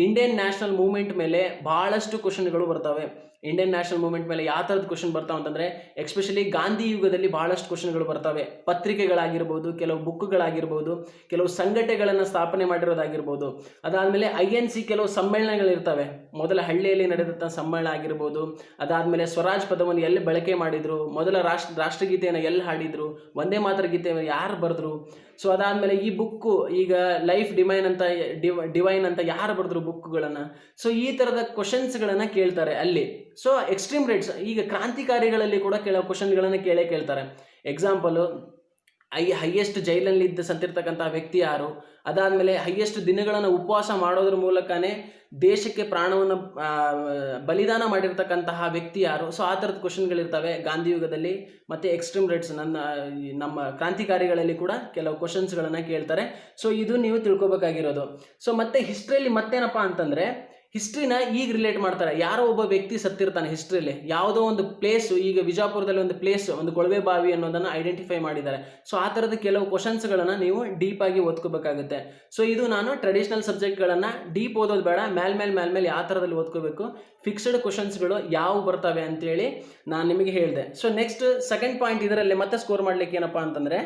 ಇಂಡಿಯನ್ ನ್ಯಾಷನಲ್ ಮೂವ್ಮೆಂಟ್ ಮೇಲೆ ಭಾಳಷ್ಟು ಕ್ವಶನ್ಗಳು ಬರ್ತವೆ. ಇಂಡಿಯನ್ ನ್ಯಾಷನಲ್ ಮೂವ್ಮೆಂಟ್ ಮೇಲೆ ಯಾವ ಥರದ ಕ್ವಶನ್ ಬರ್ತಾವೆ ಅಂತಂದರೆ, ಎಕ್ಸ್ಪೆಷಲಿ ಗಾಂಧಿ ಯುಗದಲ್ಲಿ ಭಾಳಷ್ಟು ಕ್ವಶನ್ಗಳು ಬರ್ತವೆ. ಪತ್ರಿಕೆಗಳಾಗಿರ್ಬೋದು, ಕೆಲವು ಬುಕ್ಗಳಾಗಿರ್ಬೋದು, ಕೆಲವು ಸಂಘಟನೆಗಳನ್ನು ಸ್ಥಾಪನೆ ಮಾಡಿರೋದಾಗಿರ್ಬೋದು. ಅದಾದಮೇಲೆ INC ಕೆಲವು ಸಮ್ಮೇಳನಗಳಿರ್ತವೆ. ಮೊದಲ ಹಳ್ಳಿಯಲ್ಲಿ ನಡೆದಂಥ ಸಮ್ಮೇಳನ ಆಗಿರ್ಬೋದು. ಅದಾದಮೇಲೆ ಸ್ವರಾಜ್ ಪದವನ್ನು ಎಲ್ಲಿ ಬಳಕೆ ಮಾಡಿದರು, ಮೊದಲ ರಾಷ್ಟ್ರಗೀತೆಯನ್ನು ಎಲ್ಲಿ ಹಾಡಿದರು, ವಂದೇ ಮಾತರ ಗೀತೆಯನ್ನು ಯಾರು ಬರೆದ್ರು. ಸೊ ಅದಾದಮೇಲೆ ಈ ಬುಕ್ಕು, ಈಗ ಲೈಫ್ ಡಿವೈನ್ ಅಂತ ಯಾರು ಬರೆದ್ರು ಬುಕ್ಗಳನ್ನು. ಸೊ ಈ ಥರದ ಕ್ವಶನ್ಸ್ಗಳನ್ನು ಕೇಳ್ತಾರೆ ಅಲ್ಲಿ. ಸೊ ಎಕ್ಸ್ಟ್ರೀಮ್ ರೈಟ್ಸ್, ಈಗ ಕ್ರಾಂತಿಕಾರಿಗಳಲ್ಲಿ ಕೂಡ ಕೆಲವು ಕ್ವಶನ್ಗಳನ್ನು ಕೇಳ್ತಾರೆ. ಎಕ್ಸಾಂಪಲು, ಹೈಯೆಸ್ಟ್ ಜೈಲಲ್ಲಿ ಸತ್ತಿರ್ತಕ್ಕಂಥ ವ್ಯಕ್ತಿ ಯಾರು, ಅದಾದಮೇಲೆ ಹೈಯೆಸ್ಟ್ ದಿನಗಳನ್ನು ಉಪವಾಸ ಮಾಡೋದ್ರ ಮೂಲಕನೇ ದೇಶಕ್ಕೆ ಪ್ರಾಣವನ್ನು ಬಲಿದಾನ ಮಾಡಿರ್ತಕ್ಕಂತಹ ವ್ಯಕ್ತಿ ಯಾರು. ಸೊ ಆ ಥರದ ಕ್ವಶನ್ಗಳಿರ್ತವೆ ಗಾಂಧಿ ಯುಗದಲ್ಲಿ. ಮತ್ತು ಎಕ್ಸ್ಟ್ರೀಮ್ ರೈಟ್ಸ್, ನಮ್ಮ ಕ್ರಾಂತಿಕಾರಿಗಳಲ್ಲಿ ಕೂಡ ಕೆಲವು ಕ್ವಶನ್ಸ್ಗಳನ್ನು ಕೇಳ್ತಾರೆ. ಸೊ ಇದು ನೀವು ತಿಳ್ಕೊಬೇಕಾಗಿರೋದು. ಸೊ ಮತ್ತೆ ಹಿಸ್ಟ್ರಿಯಲ್ಲಿ ಮತ್ತೇನಪ್ಪ ಅಂತಂದರೆ, ಹಿಸ್ಟ್ರಿನ ಈಗ ರಿಲೇಟ್ ಮಾಡ್ತಾರೆ. ಯಾರೋ ಒಬ್ಬ ವ್ಯಕ್ತಿ ಸತ್ತಿರ್ತಾನೆ ಹಿಸ್ಟ್ರಿಯಲ್ಲಿ, ಯಾವುದೋ ಒಂದು ಪ್ಲೇಸು, ಈಗ ವಿಜಾಪುರದಲ್ಲಿ ಒಂದು ಪ್ಲೇಸ್, ಒಂದು ಕೊಳವೆ ಬಾವಿ ಅನ್ನೋದನ್ನು ಐಡೆಂಟಿಫೈ ಮಾಡಿದ್ದಾರೆ. ಸೊ ಆ ಥರದ ಕೆಲವು ಕ್ವಶನ್ಸ್ಗಳನ್ನು ನೀವು ಡೀಪಾಗಿ ಓದ್ಕೋಬೇಕಾಗುತ್ತೆ. ಸೊ ಇದು ನಾನು ಟ್ರೆಡಿಷನಲ್ ಸಬ್ಜೆಕ್ಟ್ಗಳನ್ನು ಡೀಪ್ ಓದೋದು ಬೇಡ, ಮೇಲ್ಮೇಲೆ ಯಾವ ಥರದಲ್ಲಿ ಓದ್ಕೋಬೇಕು, ಫಿಕ್ಸ್ಡ್ ಕ್ವಶನ್ಸ್ಗಳು ಯಾವ ಬರ್ತವೆ ಅಂತೇಳಿ ನಾನು ನಿಮಗೆ ಹೇಳಿದೆ. ಸೊ ನೆಕ್ಸ್ಟ್ ಸೆಕೆಂಡ್ ಪಾಯಿಂಟ್, ಇದರಲ್ಲಿ ಮತ್ತೆ ಸ್ಕೋರ್ ಮಾಡಲಿಕ್ಕೆ ಏನಪ್ಪ ಅಂತಂದರೆ,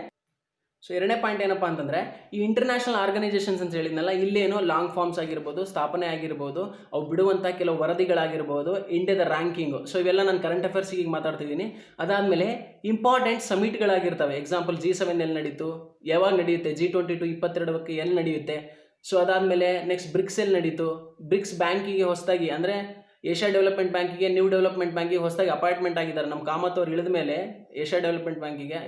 ಸೊ ಎರಡನೇ ಪಾಯಿಂಟ್ ಏನಪ್ಪ ಅಂತಂದರೆ, ಈ ಇಂಟರ್ನ್ಯಾಷನಲ್ ಆರ್ಗನೈಸೇಷನ್ಸ್ ಅಂತ ಹೇಳಿದ್ನಲ್ಲ, ಇಲ್ಲೇನೋ ಲಾಂಗ್ ಫಾರ್ಮ್ಸ್ ಆಗಿರ್ಬೋದು, ಸ್ಥಾಪನೆ ಆಗಿರ್ಬೋದು, ಅವು ಬಿಡುವಂಥ ಕೆಲವು ವರದಿಗಳಾಗಿರ್ಬೋದು, ಇಂಡಿಯಾದ ರ್ಯಾಂಕಿಂಗು. ಸೊ ಇವೆಲ್ಲ ನಾನು ಕರೆಂಟ್ ಅಫೇರ್ಸಿಗೆ ಈಗ ಮಾತಾಡ್ತಿದ್ದೀನಿ. ಅದಾದಮೇಲೆ ಇಂಪಾರ್ಟೆಂಟ್ ಸಮಿಟ್ಗಳಾಗಿರ್ತವೆ. ಎಕ್ಸಾಂಪಲ್ G7 ಎಲ್ಲಿ ನಡೀತು, ಯಾವಾಗ ನಡೆಯುತ್ತೆ, G22 22 ಎಲ್ಲಿ ನಡೆಯುತ್ತೆ. ಸೊ ಅದಾದಮೇಲೆ ನೆಕ್ಸ್ಟ್ ಬ್ರಿಕ್ಸ್ ಎಲ್ಲಿ ನಡೀತು, ಬ್ರಿಕ್ಸ್ ಬ್ಯಾಂಕಿಗೆ ಹೊಸದಾಗಿ, ಅಂದರೆ ಏಷ್ಯಾ ಡೆವಲಪ್ಮೆಂಟ್ ಬ್ಯಾಂಕಿಗೆ, ನ್ಯೂ ಡೆವಲಪ್ಮೆಂಟ್ ಬ್ಯಾಂಕಿಗೆ ಹೊಸದಾಗಿ ಅಪಾಯಿಂಟ್ಮೆಂಟ್ ಆಗಿದ್ದಾರೆ. ನಮ್ಮ ಕಾಮತ್ ಅವ್ರು ಇಳಿದ ಮೇಲೆ ಏಷ್ಯಾ ಡೆವಲಪ್ಮೆಂಟ್ ಬ್ಯಾಂಕಿಗೆ,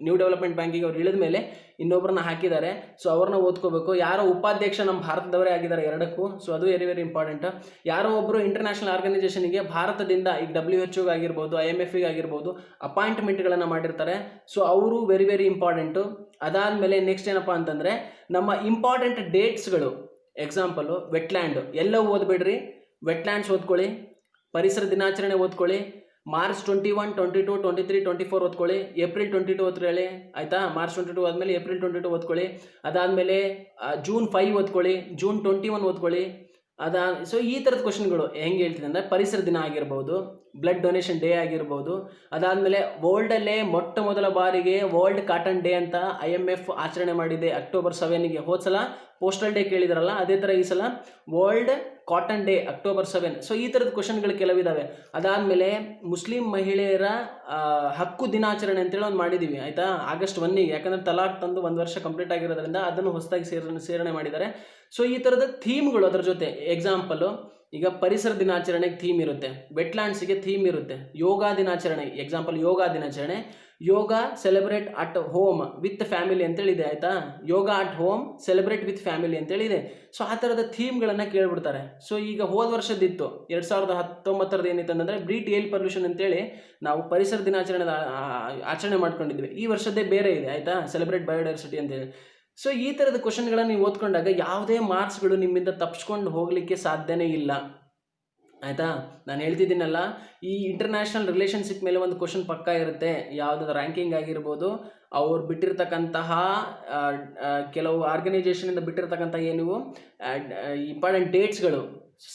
ನ್ಯೂ ಡೆವಲಪ್ಮೆಂಟ್ ಬ್ಯಾಂಕಿಗೆ ಅವ್ರು ಇಳಿದ ಮೇಲೆ ಇನ್ನೊಬ್ಬರನ್ನ ಹಾಕಿದ್ದಾರೆ. ಸೊ ಅವ್ರನ್ನ ಓದ್ಕೋಬೇಕು. ಯಾರೋ ಉಪಾಧ್ಯಕ್ಷ ನಮ್ಮ ಭಾರತದವರೇ ಆಗಿದ್ದಾರೆ ಎರಡಕ್ಕೂ. ಸೊ ಅದು ವೆರಿ ಇಂಪಾರ್ಟೆಂಟ್. ಯಾರೋ ಒಬ್ಬರು ಇಂಟರ್ನ್ಯಾಷನಲ್ ಆರ್ಗನೈಸೇಷನ್ಗೆ ಭಾರತದಿಂದ, ಈಗ WHO ಆಗಿರ್ಬೋದು, IMF ಆಗಿರ್ಬೋದು, ಅಪಾಯಿಂಟ್ಮೆಂಟ್ಗಳನ್ನು ಮಾಡಿರ್ತಾರೆ. ಸೊ ಅವರು ವೆರಿ ಇಂಪಾರ್ಟೆಂಟು. ಅದಾದಮೇಲೆ ನೆಕ್ಸ್ಟ್ ಏನಪ್ಪ ಅಂತಂದರೆ, ನಮ್ಮ ಇಂಪಾರ್ಟೆಂಟ್ ಡೇಟ್ಸ್ಗಳು. ಎಕ್ಸಾಂಪಲು ವೆಟ್ಲ್ಯಾಂಡ್, ಎಲ್ಲವೂ ಓದಬೇಡ್ರಿ, ವೆಟ್ಲ್ಯಾಂಡ್ಸ್ ಓದ್ಕೊಳ್ಳಿ. ಪರಿಸರ ದಿನಾಚರಣೆ ಓದ್ಕೊಳ್ಳಿ. ಮಾರ್ಚ್ 21, 22, 23, 24 ಓದ್ಕೊಳ್ಳಿ. ಏಪ್ರಿಲ್ 22 ಓದ್ಕೊಳ್ಳಿ, ಆಯಿತಾ. ಮಾರ್ಚ್ 22 ಆದಮೇಲೆ ಏಪ್ರಿಲ್ 22 ಓದ್ಕೊಳ್ಳಿ. ಅದಾದಮೇಲೆ ಜೂನ್ 5 ಓದ್ಕೊಳ್ಳಿ, ಜೂನ್ 21 ಓದ್ಕೊಳ್ಳಿ. ಸೊ ಈ ಥರದ ಕ್ವಶನ್ಗಳು ಹೆಂಗೆ ಹೇಳ್ತೀನಿ ಅಂದರೆ, ಪರಿಸರ ದಿನ ಆಗಿರ್ಬೋದು, ಬ್ಲಡ್ ಡೊನೇಷನ್ ಡೇ ಆಗಿರ್ಬೋದು. ಅದಾದಮೇಲೆ ವರ್ಲ್ಡಲ್ಲೇ ಮೊಟ್ಟ ಮೊದಲ ಬಾರಿಗೆ ವರ್ಲ್ಡ್ ಕಾಟನ್ ಡೇ ಅಂತ IMF ಆಚರಣೆ ಮಾಡಿದೆ ಅಕ್ಟೋಬರ್ 7ಗೆ. ಹೋದ್ಸಲ ಪೋಸ್ಟಲ್ ಡೇ ಕೇಳಿದಾರಲ್ಲ, ಅದೇ ಥರ ಈ ಸಲ world cotton day October 7. So ಈ ಥರದ ಕ್ವಶನ್ಗಳು ಕೆಲವಿದ್ದಾವೆ. ಅದಾದಮೇಲೆ ಮುಸ್ಲಿಂ ಮಹಿಳೆಯರ ಹಕ್ಕು ದಿನಾಚರಣೆ ಅಂತೇಳಿ ಒಂದು ಮಾಡಿದ್ದೀವಿ, ಆಯಿತಾ, ಆಗಸ್ಟ್ 1ಗೆ. ಯಾಕಂದರೆ ತಲಾಕ್ ತಂದು 1 ವರ್ಷ ಕಂಪ್ಲೀಟ್ ಆಗಿರೋದ್ರಿಂದ ಅದನ್ನು ಹೊಸದಾಗಿ ಸೇರಣೆ ಮಾಡಿದ್ದಾರೆ. ಸೊ ಈ ಥರದ ಥೀಮ್ಗಳು ಅದರ ಜೊತೆ. ಎಕ್ಸಾಂಪಲು, ಈಗ ಪರಿಸರ ದಿನಾಚರಣೆಗೆ ಥೀಮ್ ಇರುತ್ತೆ, ವೆಟ್ಲ್ಯಾಂಡ್ಸಿಗೆ ಥೀಮ್ ಇರುತ್ತೆ. ಯೋಗ ದಿನಾಚರಣೆ, ಎಕ್ಸಾಂಪಲ್ ಯೋಗ ದಿನಾಚರಣೆ, yoga celebrate at home with family ಅಂತೇಳಿದೆ, ಆಯಿತಾ. Yoga at home celebrate with family ಅಂತೇಳಿದೆ. ಸೊ ಆ ಥರದ ಥೀಮ್ಗಳನ್ನು ಕೇಳಿಬಿಡ್ತಾರೆ. ಸೊ ಈಗ ಹೋದ ವರ್ಷದಿತ್ತು 2019 ಏನಿತ್ತು ಅಂತಂದರೆ, ಬ್ರೀಟ್ ಏರ್ ಪೊಲ್ಯೂಷನ್ ಅಂತೇಳಿ ನಾವು ಪರಿಸರ ದಿನಾಚರಣೆ ಆಚರಣೆ ಮಾಡ್ಕೊಂಡಿದ್ವಿ. ಈ ವರ್ಷದ್ದೇ ಬೇರೆ ಇದೆ, ಆಯಿತಾ, ಸೆಲೆಬ್ರೇಟ್ ಬಯೋಡೈವರ್ಸಿಟಿ ಅಂತೇಳಿ. ಸೊ ಈ ಥರದ ಕ್ವಶನ್ಗಳನ್ನು ನೀವು ಓದ್ಕೊಂಡಾಗ ಯಾವುದೇ ಮಾರ್ಕ್ಸ್ಗಳು ನಿಮ್ಮಿಂದ ತಪ್ಪಿಸ್ಕೊಂಡು ಹೋಗಲಿಕ್ಕೆ ಸಾಧ್ಯನೇ ಇಲ್ಲ, ಆಯಿತಾ. ನಾನು ಹೇಳ್ತಿದ್ದೀನಲ್ಲ, ಈ ಇಂಟರ್ನ್ಯಾಷನಲ್ ರಿಲೇಷನ್ಶಿಪ್ ಮೇಲೆ ಒಂದು ಕ್ವಶನ್ ಪಕ್ಕಾ ಇರುತ್ತೆ. ಯಾವುದಾದ್ರು ರ್ಯಾಂಕಿಂಗ್ ಆಗಿರ್ಬೋದು, ಅವ್ರು ಬಿಟ್ಟಿರ್ತಕ್ಕಂತಹ ಕೆಲವು ಆರ್ಗನೈಸೇಷನಿಂದ ಬಿಟ್ಟಿರ್ತಕ್ಕಂಥ ಏನು ಇಂಪಾರ್ಟೆಂಟ್ ಡೇಟ್ಸ್ಗಳು,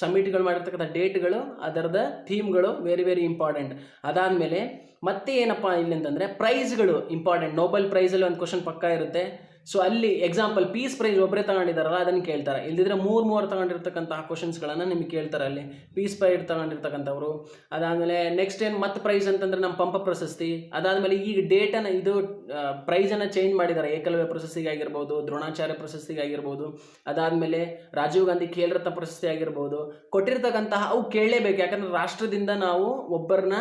ಸಬ್ಮಿಟ್ಗಳು ಮಾಡಿರ್ತಕ್ಕಂಥ ಡೇಟ್ಗಳು, ಅದರದ ಥೀಮ್ಗಳು ವೆರಿ ಇಂಪಾರ್ಟೆಂಟ್. ಅದಾದಮೇಲೆ ಮತ್ತೆ ಏನಪ್ಪ ಇಲ್ಲಿ ಅಂತಂದರೆ, ಪ್ರೈಸ್ಗಳು ಇಂಪಾರ್ಟೆಂಟ್. ನೋಬೆಲ್ ಪ್ರೈಸಲ್ಲಿ ಒಂದು ಕ್ವಶನ್ ಪಕ್ಕಾ ಇರುತ್ತೆ. ಸೊ ಅಲ್ಲಿ ಎಕ್ಸಾಂಪಲ್ ಪೀಸ್ ಪ್ರೈಸ್ ಒಬ್ಬರೇ ತಗೊಂಡಿದ್ದಾರಲ್ಲ ಅದನ್ನು ಕೇಳ್ತಾರೆ, ಇಲ್ದಿದ್ರೆ ಮೂರು ತಗೊಂಡಿರ್ತಕ್ಕಂತಹ ಕ್ವಶನ್ಸ್ಗಳನ್ನು ನಿಮಗೆ ಕೇಳ್ತಾರೆ ಅಲ್ಲಿ ಪೀಸ್ ಪ್ರೈಸ್ ತಗೊಂಡಿರ್ತಕ್ಕಂಥವ್ರು. ಅದಾದಮೇಲೆ ನೆಕ್ಸ್ಟ್ ಏನು ಮತ್ತೆ ಪ್ರೈಸ್ ಅಂತಂದರೆ ನಮ್ಮ ಪಂಪ ಪ್ರಶಸ್ತಿ. ಅದಾದಮೇಲೆ ಈಗ ಡೇಟನ್ನು ಇದು ಪ್ರೈಸನ್ನು ಚೇಂಜ್ ಮಾಡಿದ್ದಾರೆ, ಏಕಲವ್ಯ ಪ್ರಶಸ್ತಿಗೆ ಆಗಿರ್ಬೋದು, ದ್ರೋಣಾಚಾರ್ಯ ಪ್ರಶಸ್ತಿಗೆ ಆಗಿರ್ಬೋದು, ಅದಾದಮೇಲೆ ರಾಜೀವ್ ಗಾಂಧಿ ಖೇಲ್ ರತ್ನ ಪ್ರಶಸ್ತಿ ಆಗಿರ್ಬೋದು ಕೊಟ್ಟಿರ್ತಕ್ಕಂತಹ ಅವು ಕೇಳಲೇಬೇಕು. ಯಾಕಂದರೆ ರಾಷ್ಟ್ರದಿಂದ ನಾವು ಒಬ್ಬರನ್ನ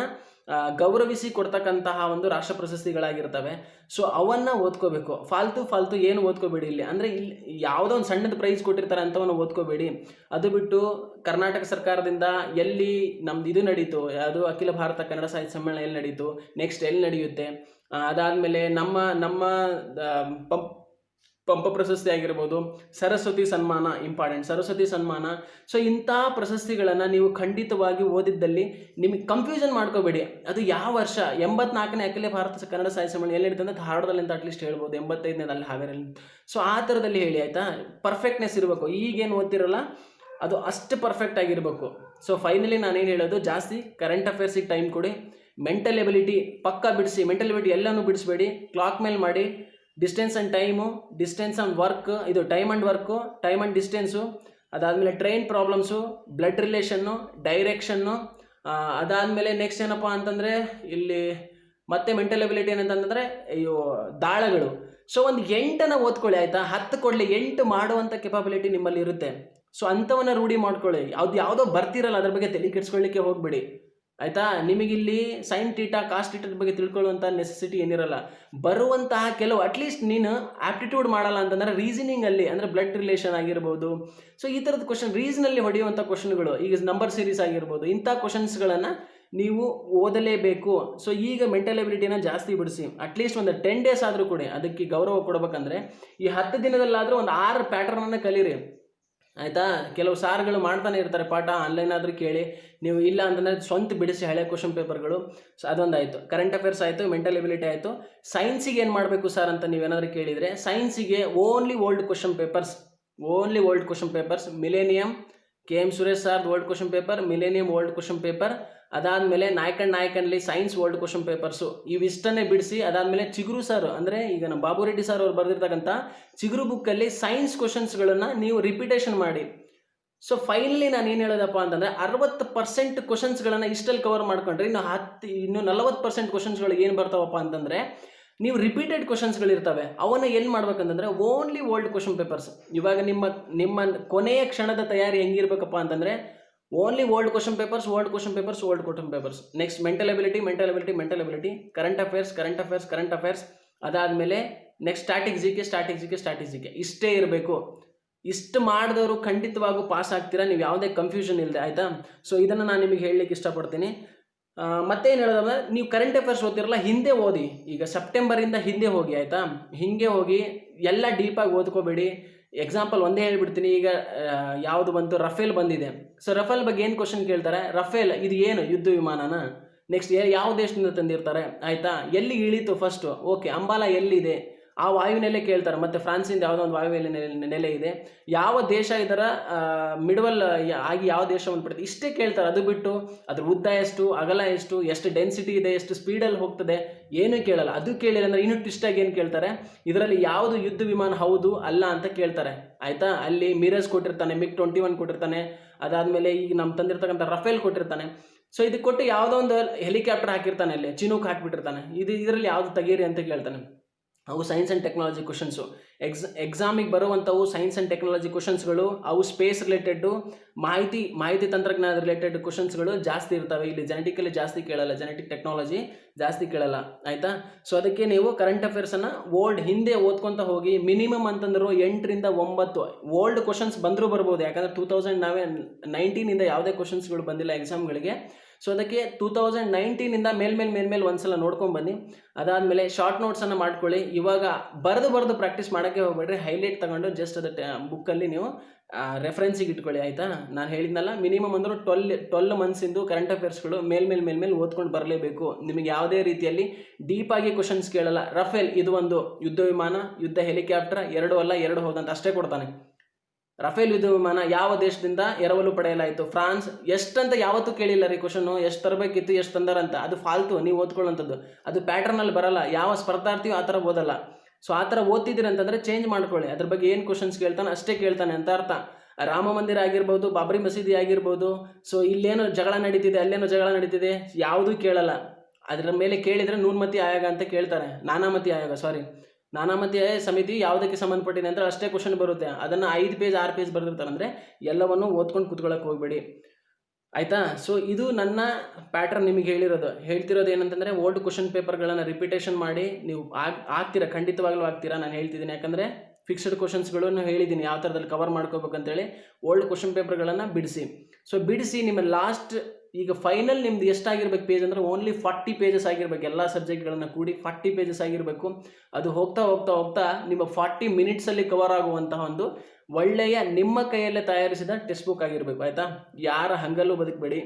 ಗೌರವಿಸಿ ಕೊಡ್ತಕ್ಕಂತಹ ಒಂದು ರಾಷ್ಟ್ರ ಪ್ರಶಸ್ತಿಗಳಾಗಿರ್ತವೆ. ಸೊ ಅವನ್ನು ಓದ್ಕೋಬೇಕು. ಫಾಲ್ತು ಏನು ಓದ್ಕೋಬೇಡಿ ಇಲ್ಲಿ. ಅಂದರೆ ಇಲ್ಲಿ ಯಾವುದೋ ಒಂದು ಸಣ್ಣದ ಪ್ರೈಸ್ ಕೊಟ್ಟಿರ್ತಾರೆ ಅಂಥವನ್ನು ಓದ್ಕೋಬೇಡಿ. ಅದು ಬಿಟ್ಟು ಕರ್ನಾಟಕ ಸರ್ಕಾರದಿಂದ ಎಲ್ಲಿ ನಮ್ದು ಇದು ನಡೀತು, ಅದು ಅಖಿಲ ಭಾರತ ಕನ್ನಡ ಸಾಹಿತ್ಯ ಸಮ್ಮೇಳನ ಎಲ್ಲಿ ನಡೀತು, ನೆಕ್ಸ್ಟ್ ಎಲ್ಲಿ ನಡೆಯುತ್ತೆ, ಅದಾದಮೇಲೆ ನಮ್ಮ ಪಂಪ ಪ್ರಶಸ್ತಿ ಆಗಿರ್ಬೋದು, ಸರಸ್ವತಿ ಸನ್ಮಾನ ಇಂಪಾರ್ಟೆಂಟ್, ಸರಸ್ವತಿ ಸನ್ಮಾನ. ಸೊ ಇಂಥ ಪ್ರಶಸ್ತಿಗಳನ್ನು ನೀವು ಖಂಡಿತವಾಗಿ ಓದಿದ್ದಲ್ಲಿ ನಿಮಗೆ ಕನ್ಫ್ಯೂಷನ್ ಮಾಡ್ಕೋಬೇಡಿ. ಅದು ಯಾವ ವರ್ಷ 84ನೇ ಅಖಿಲ ಭಾರತ ಕನ್ನಡ ಸಾಹಿತ್ಯ ಸಮ್ಮೇಳನ ಎಲ್ಲಿ ನಡೀತದೆ ಅಂತ ಧಾರವಾಡದಲ್ಲಿ ಅಂತ ಅಟ್ಲೀಸ್ಟ್ ಹೇಳ್ಬೋದು, 85ನೇ ಅಲ್ಲಿ ಹಾವೇರಲ್ಲಿ. ಸೊ ಆ ಥರದಲ್ಲಿ ಹೇಳಿ ಆಯಿತಾ. ಪರ್ಫೆಕ್ಟ್ನೆಸ್ ಇರಬೇಕು. ಈಗೇನು ಓದ್ತಿರಲ್ಲ ಅದು ಅಷ್ಟು ಪರ್ಫೆಕ್ಟ್ ಆಗಿರಬೇಕು. ಸೊ ಫೈನಲಿ ನಾನೇನು ಹೇಳೋದು, ಜಾಸ್ತಿ ಕರೆಂಟ್ ಅಫೇರ್ಸಿಗೆ ಟೈಮ್ ಕೊಡಿ. ಮೆಂಟಲ್ ಎಬಿಲಿಟಿ ಪಕ್ಕ ಬಿಡಿಸಿ. ಮೆಂಟಲ್ ಎಬಿಲಿಟಿ ಎಲ್ಲನೂ ಬಿಡಿಸ್ಬೇಡಿ, ಕ್ಲಾಕ್ ಮೇಲೆ ಮಾಡಿ. Distance and time, distance and work, ಇದು time and work, time and distance, ಅದಾದಮೇಲೆ train problems, blood relation, direction, ಅದಾದಮೇಲೆ ನೆಕ್ಸ್ಟ್ ಏನಪ್ಪ ಅಂತಂದರೆ ಇಲ್ಲಿ ಮತ್ತೆ ಮೆಂಟಲ್ ಎಬಿಲಿಟಿ ಏನಂತಂದರೆ ದಾಳಗಳು. ಸೊ ಒಂದು 8 ಓದ್ಕೊಳ್ಳಿ ಆಯಿತಾ. 10 ಕೊಡಲಿ, 8 ಮಾಡುವಂಥ ಕೆಪಾಬಿಲಿಟಿ ನಿಮ್ಮಲ್ಲಿ ಇರುತ್ತೆ. ಸೊ ಅಂಥವನ್ನ ರೂಢಿ ಮಾಡ್ಕೊಳ್ಳಿ. ಯಾವುದೋ ಬರ್ತಿರಲ್ಲ ಅದ್ರ ಬಗ್ಗೆ ತಲೆ ಕೆಡಿಸ್ಕೊಳ್ಳಿಕ್ಕೆ ಹೋಗಬೇಡಿ ಆಯಿತಾ. ನಿಮಗಿಲ್ಲಿ ಸೈನ್ ಟೀಟಾ ಕಾಸ್ಟ್ ಟೀಟಾದ ಬಗ್ಗೆ ತಿಳ್ಕೊಳ್ಳುವಂಥ ನೆಸೆಸಿಟಿ ಏನಿರಲ್ಲ. ಬರುವಂತಹ ಕೆಲವು ಅಟ್ಲೀಸ್ಟ್ ನೀನು ಆಪ್ಟಿಟ್ಯೂಡ್ ಮಾಡಲ್ಲ ಅಂತಂದರೆ ರೀಸನಿಂಗಲ್ಲಿ, ಅಂದರೆ ಬ್ಲಡ್ ರಿಲೇಷನ್ ಆಗಿರ್ಬೋದು. ಸೊ ಈ ಥರದ ಕ್ವಶನ್ ರೀಸನಲ್ಲಿ ಹೊಡೆಯುವಂಥ ಕ್ವಶನ್ಗಳು, ಈಗ ನಂಬರ್ ಸೀರೀಸ್ ಆಗಿರ್ಬೋದು, ಇಂಥ ಕ್ವಶನ್ಸ್ಗಳನ್ನು ನೀವು ಓದಲೇಬೇಕು. ಸೊ ಈಗ ಮೆಂಟಲ್ ಎಬಿಲಿಟಿನ ಜಾಸ್ತಿ ಬಿಡಿಸಿ. ಅಟ್ಲೀಸ್ಟ್ ಒಂದು 10 days ಆದರೂ ಕೂಡ ಅದಕ್ಕೆ ಗೌರವ ಕೊಡ್ಬೇಕಂದ್ರೆ ಈ 10 ದಿನದಲ್ಲಾದರೂ ಒಂದು 6 ಪ್ಯಾಟರ್ನನ್ನು ಕಲೀರಿ ಆಯಿತಾ. ಕೆಲವು ಸಾರ್ಗಳು ಮಾಡ್ತಾನೆ ಇರ್ತಾರೆ ಪಾಠ, ಆನ್ಲೈನ್ ಆದರೂ ಕೇಳಿ. ನೀವು ಇಲ್ಲ ಅಂತಂದರೆ ಸ್ವಂತ ಬಿಡಿಸಿ ಹಳೆ ಕ್ವಶನ್ ಪೇಪರ್ಗಳು. ಸೊ ಅದೊಂದಾಯಿತು, ಕರೆಂಟ್ ಅಫೇರ್ಸ್ ಆಯಿತು, ಮೆಂಟಲ್ ಎಬಿಲಿಟಿ ಆಯಿತು. ಸೈನ್ಸಿಗೆ ಏನು ಮಾಡಬೇಕು ಸರ್ ಅಂತ ನೀವೇನಾದರೂ ಕೇಳಿದರೆ, ಸೈನ್ಸಿಗೆ only old question papers, millennium, KM Suresh ಸಾರ್ದು old question paper, millennium old question paper, ಅದಾದಮೇಲೆ ನಾಯಕನ್ಲಿ ಸೈನ್ಸ್ ಓಲ್ಡ್ ಕ್ವಶನ್ ಪೇಪರ್ಸು, ಇವಿಷ್ಟನ್ನೇ ಬಿಡಿಸಿ. ಅದಾದಮೇಲೆ ಚಿಗುರು ಸರ್, ಅಂದರೆ ಈಗ ನಮ್ಮ ಬಾಬು ರೆಡ್ಡಿ ಸರ್ ಅವ್ರು ಬರೆದಿರ್ತಕ್ಕಂಥ ಚಿಗುರು ಬುಕ್ಕಲ್ಲಿ ಸೈನ್ಸ್ ಕ್ವಶನ್ಸ್ಗಳನ್ನು ನೀವು ರಿಪಿಟೇಷನ್ ಮಾಡಿ. ಸೊ ಫೈನಲಿ ನಾನು ಏನು ಹೇಳೋದಪ್ಪ ಅಂತಂದರೆ 60% ಕ್ವಶನ್ಸ್ಗಳನ್ನು ಇಷ್ಟಲ್ಲಿ ಕವರ್ ಮಾಡ್ಕೊಂಡ್ರೆ ಇನ್ನು 40% ಕ್ವಶನ್ಸ್ಗಳು ಏನು ಬರ್ತಾವಪ್ಪ ಅಂತಂದರೆ ನೀವು ರಿಪೀಟೆಡ್ ಕ್ವಶನ್ಸ್ಗಳಿರ್ತವೆ. ಅವನ್ನ ಎಲ್ಲಿ ಮಾಡ್ಬೇಕಂತಂದರೆ ಓನ್ಲಿ ಓಲ್ಡ್ ಕ್ವಶನ್ ಪೇಪರ್ಸ್. ಇವಾಗ ನಿಮ್ಮ ಕೊನೆಯ ಕ್ಷಣದ ತಯಾರಿ ಹೆಂಗಿರ್ಬೇಕಪ್ಪ ಅಂತಂದರೆ only old question papers. Next mental ability, current affairs, ಅದಾದಮೇಲೆ ನೆಕ್ಸ್ಟ್ ಸ್ಟ್ಯಾಟಿಕ್ ಜಿಕೆ ಇಷ್ಟೇ ಇರಬೇಕು. ಇಷ್ಟು ಮಾಡಿದವರು ಖಂಡಿತವಾಗೂ ಪಾಸ್ ಆಗ್ತೀರಾ, ನೀವು ಯಾವುದೇ ಕನ್ಫ್ಯೂಷನ್ ಇಲ್ಲದೆ ಆಯಿತಾ. ಸೊ ಇದನ್ನು ನಾನು ನಿಮಗೆ ಹೇಳಲಿಕ್ಕೆ ಇಷ್ಟಪಡ್ತೀನಿ. ಮತ್ತೇನು ಹೇಳೋದಂದ್ರೆ, ನೀವು ಕರೆಂಟ್ ಅಫೇರ್ಸ್ ಓದ್ತಿರಲ್ಲ ಹಿಂದೆ ಓದಿ. ಈಗ ಸೆಪ್ಟೆಂಬರಿಂದ ಹಿಂದೆ ಹೋಗಿ ಆಯಿತಾ. ಹಿಂಗೆ ಹೋಗಿ ಎಲ್ಲ ಡೀಪಾಗಿ ಓದ್ಕೋಬೇಡಿ. ಎಕ್ಸಾಂಪಲ್ ಒಂದೇ ಹೇಳ್ಬಿಡ್ತೀನಿ. ಈಗ ಯಾವುದು ಬಂತು, ರಫೇಲ್ ಬಂದಿದೆ. ಸೊ ರಫೇಲ್ ಬಗ್ಗೆ ಏನು ಕ್ವಶನ್ ಕೇಳ್ತಾರೆ, ರಫೇಲ್ ಇದು ಏನು ಯುದ್ಧ ವಿಮಾನನ, ನೆಕ್ಸ್ಟ್ ಯಾವ ದೇಶದಿಂದ ತಂದಿರ್ತಾರೆ ಆಯಿತಾ, ಎಲ್ಲಿ ಇಳೀತು ಫಸ್ಟು, ಓಕೆ ಅಂಬಾಲಾ ಎಲ್ಲಿದೆ, ಆ ವಾಯುನೆಲೆ ಕೇಳ್ತಾರೆ. ಮತ್ತು ಫ್ರಾನ್ಸಿಂದ ಯಾವುದೋ ಒಂದು ನೆಲೆ ಇದೆ, ಯಾವ ದೇಶ ಇದರ ಮಿಡವಲ್ ಆಗಿ ಯಾವ ದೇಶ ಬಂದ್ಬಿಡುತ್ತೆ, ಇಷ್ಟೇ ಕೇಳ್ತಾರೆ. ಅದು ಬಿಟ್ಟು ಅದ್ರ ಉದ್ದ ಎಷ್ಟು, ಅಗಲ ಎಷ್ಟು ಡೆನ್ಸಿಟಿ ಇದೆ, ಎಷ್ಟು ಸ್ಪೀಡಲ್ಲಿ ಹೋಗ್ತದೆ, ಏನೂ ಕೇಳಲ್ಲ. ಅದು ಕೇಳಿಲ್ಲ ಅಂದರೆ ಇನ್ನೂ ಟ್ವಿಸ್ಟಾಗಿ ಏನು ಕೇಳ್ತಾರೆ, ಇದರಲ್ಲಿ ಯಾವುದು ಯುದ್ಧ ವಿಮಾನ ಹೌದು ಅಲ್ಲ ಅಂತ ಕೇಳ್ತಾರೆ ಆಯಿತಾ. ಅಲ್ಲಿ ಮಿರಜ್ ಕೊಟ್ಟಿರ್ತಾನೆ, MiG-21 ಕೊಟ್ಟಿರ್ತಾನೆ, ಅದಾದಮೇಲೆ ಈಗ ನಮ್ಮ ತಂದಿರ್ತಕ್ಕಂಥ ರಫೇಲ್ ಕೊಟ್ಟಿರ್ತಾನೆ. ಸೊ ಇದಕ್ಕೆ ಕೊಟ್ಟು ಯಾವುದೋ ಒಂದು ಹೆಲಿಕಾಪ್ಟರ್ ಹಾಕಿರ್ತಾನೆ, ಅಲ್ಲಿ ಚಿನೂಕ್ ಹಾಕಿಬಿಟ್ಟಿರ್ತಾನೆ. ಇದರಲ್ಲಿ ಯಾವುದು ತೆಗೀರಿ ಅಂತ ಕೇಳ್ತಾನೆ. ಅವು ಸೈನ್ಸ್ ಆ್ಯಂಡ್ ಟೆಕ್ನಾಲಜಿ ಕ್ವಶನ್ಸು. ಎಕ್ಸಾಮಿಗೆ ಬರುವಂಥವು ಸೈನ್ಸ್ ಆ್ಯಂಡ್ ಟೆಕ್ನಾಲಜಿ ಕ್ವಶನ್ಸ್ಗಳು, ಅವು ಸ್ಪೇಸ್ ರಿಲೇಟೆಡ್ಡು, ಮಾಹಿತಿ ತಂತ್ರಜ್ಞಾನ ರಿಲೇಟೆಡ್ ಕ್ವಶನ್ಸ್ಗಳು ಜಾಸ್ತಿ ಇರ್ತವೆ. ಇಲ್ಲಿ ಜೆನೆಟಿಕಲ್ಲಿ ಜಾಸ್ತಿ ಕೇಳಲ್ಲ, ಜೆನೆಟಿಕ್ ಟೆಕ್ನಾಲಜಿ ಜಾಸ್ತಿ ಕೇಳಲ್ಲ ಆಯಿತಾ. ಸೊ ಅದಕ್ಕೆ ನೀವು ಕರೆಂಟ್ ಅಫೇರ್ಸನ್ನು ಹಿಂದೆ ಓದ್ಕೊತ ಹೋಗಿ. ಮಿನಿಮಮ್ ಅಂತಂದ್ರು 8 ರಿಂದ 9 ಓಲ್ಡ್ ಕ್ವಶನ್ಸ್ ಬಂದರೂ ಬರ್ಬೋದು. ಯಾಕಂದರೆ 2019 ಯಾವುದೇ ಕ್ವಶನ್ಸ್ಗಳು ಬಂದಿಲ್ಲ ಎಕ್ಸಾಮ್ಗಳಿಗೆ. ಸೊ ಅದಕ್ಕೆ 2019 ಮೇಲ್ಮೇಲೆ ಒಂದ್ಸಲ ನೋಡ್ಕೊಂಡ್ಬನ್ನಿ. ಅದಾದಮೇಲೆ ಶಾರ್ಟ್ ನೋಟ್ಸನ್ನು ಮಾಡ್ಕೊಳ್ಳಿ. ಇವಾಗ ಬರೆದು ಪ್ರಾಕ್ಟೀಸ್ ಮಾಡೋಕ್ಕೆ ಹೋಗ್ಬೇಡ್ರಿ. ಹೈಲೈಟ್ ತಗೊಂಡು ಜಸ್ಟ್ ಅದು ಬುಕ್ಕಲ್ಲಿ ನೀವು ರೆಫರೆನ್ಸಿಗೆ ಇಟ್ಕೊಳ್ಳಿ ಆಯಿತಾ. ನಾನು ಹೇಳಿದ್ನಲ್ಲ, ಮಿನಿಮಮ್ ಅಂದರೂ 12 ಮಂತ್ಸಿಂದು ಕರೆಂಟ್ ಅಫೇರ್ಸ್ಗಳು ಮೇಲ್ಮೇಲೆ ಓದ್ಕೊಂಡು ಬರಲೇಬೇಕು. ನಿಮಗೆ ಯಾವುದೇ ರೀತಿಯಲ್ಲಿ ಡೀಪಾಗಿ ಕ್ವಶನ್ಸ್ ಕೇಳಲ್ಲ. ರಫೇಲ್ ಇದು ಒಂದು ಯುದ್ಧ ವಿಮಾನ, ಯುದ್ಧ ಹೆಲಿಕಾಪ್ಟರ್, 2 ಅಲ್ಲ 2 ಹೌದಂತ ಅಷ್ಟೇ ಕೊಡ್ತಾನೆ. ರಫೇಲ್ ಯುದ್ಧ ವಿಮಾನ ಯಾವ ದೇಶದಿಂದ ಎರವಲು ಪಡೆಯಲಾಯಿತು, ಫ್ರಾನ್ಸ್. ಎಷ್ಟಂತ ಯಾವತ್ತೂ ಕೇಳಿಲ್ಲ ರೀ ಕ್ವಶನು, ಎಷ್ಟು ತರಬೇಕಿತ್ತು ಎಷ್ಟು ತಂದಾರಂತ. ಅದು ಫಾಲ್ತು ನೀವು ಓದ್ಕೊಳ್ಳೋಂಥದ್ದು. ಅದು ಪ್ಯಾಟರ್ನಲ್ಲಿ ಬರಲ್ಲ. ಯಾವ ಸ್ಪರ್ಧಾರ್ಥಿಯೂ ಆ ಥರ ಓದಲ್ಲ. ಸೊ ಆ ಥರ ಓದ್ತಿದ್ದೀರಿ ಅಂತಂದರೆ ಚೇಂಜ್ ಮಾಡ್ಕೊಳ್ಳಿ. ಅದ್ರ ಬಗ್ಗೆ ಏನು ಕ್ವಶನ್ಸ್ ಕೇಳ್ತಾನೆ ಅಷ್ಟೇ ಕೇಳ್ತಾನೆ ಅಂತ ಅರ್ಥ. ರಾಮ ಮಂದಿರ ಆಗಿರ್ಬೋದು, ಬಾಬ್ರಿ ಮಸೀದಿ ಆಗಿರ್ಬೋದು, ಸೊ ಇಲ್ಲೇನೋ ಜಗಳ ನಡೀತಿದೆ, ಅಲ್ಲೇನೋ ಜಗಳ ನಡೀತಿದೆ, ಯಾವುದೂ ಕೇಳಲ್ಲ. ಅದರ ಮೇಲೆ ಕೇಳಿದರೆ ನೂನ್ಮತಿ ಆಯೋಗ ಅಂತ ಕೇಳ್ತಾರೆ, ನಾನಾಮತಿ ಆಯೋಗ, ನಾನಾಮತಿ ಸಮಿತಿ ಯಾವುದಕ್ಕೆ ಸಂಬಂಧಪಟ್ಟಿದೆ ಅಂತ ಅಷ್ಟೇ ಕ್ವಶನ್ ಬರುತ್ತೆ. ಅದನ್ನು 5 ಪೇಜ್ 6 ಪೇಜ್ ಬರೆದಿರ್ತಾರೆ. ಅಂದರೆ ಎಲ್ಲವನ್ನು ಓದ್ಕೊಂಡು ಕೂತ್ಕೊಳ್ಳೋಕೆ ಹೋಗಬೇಡಿ, ಆಯಿತಾ. ಸೊ ಇದು ನನ್ನ ಪ್ಯಾಟ್ರನ್ ನಿಮಗೆ ಹೇಳ್ತಿರೋದು ಏನಂತಂದರೆ, ಓಲ್ಡ್ ಕ್ವಶನ್ ಪೇಪರ್ಗಳನ್ನು ರಿಪಿಟೇಷನ್ ಮಾಡಿ ನೀವು ಆಗ್ತೀರಾ, ಖಂಡಿತವಾಗ್ಲೂ ಆಗ್ತೀರಾ, ನಾನು ಹೇಳ್ತಿದ್ದೀನಿ. ಯಾಕಂದರೆ ಫಿಕ್ಸ್ಡ್ ಕ್ವಶನ್ಸ್ಗಳನ್ನು ಹೇಳಿದ್ದೀನಿ ಯಾವ ಥರದಲ್ಲಿ ಕವರ್ ಮಾಡ್ಕೋಬೇಕಂತೇಳಿ. ಓಲ್ಡ್ ಕ್ವಶನ್ ಪೇಪರ್ಗಳನ್ನು ಬಿಡಿಸಿ ನಿಮ್ಮ ಲಾಸ್ಟ್ ಈಗ ಫೈನಲ್ ನಿಮ್ದು ಎಷ್ಟಾಗಿರ್ಬೇಕು ಪೇಜ್ ಅಂದರೆ ಓನ್ಲಿ 40 ಪೇಜಸ್ ಆಗಿರ್ಬೇಕು. ಎಲ್ಲ ಸಬ್ಜೆಕ್ಟ್ಗಳನ್ನು ಕೂಡಿ 40 ಪೇಜಸ್ ಆಗಿರಬೇಕು. ಅದು ಹೋಗ್ತಾ ಹೋಗ್ತಾ ಹೋಗ್ತಾ ನಿಮ್ಮ 40 ಮಿನಿಟ್ಸಲ್ಲಿ ಕವರ್ ಆಗುವಂತಹ ಒಂದು ಒಳ್ಳೆಯ ನಿಮ್ಮ ಕೈಯಲ್ಲೇ ತಯಾರಿಸಿದ ಟೆಕ್ಸ್ಟ್ ಬುಕ್ ಆಗಿರಬೇಕು, ಆಯಿತಾ. ಯಾರ ಹಂಗಲ್ಲೂ ಬದುಕಬೇಡಿ,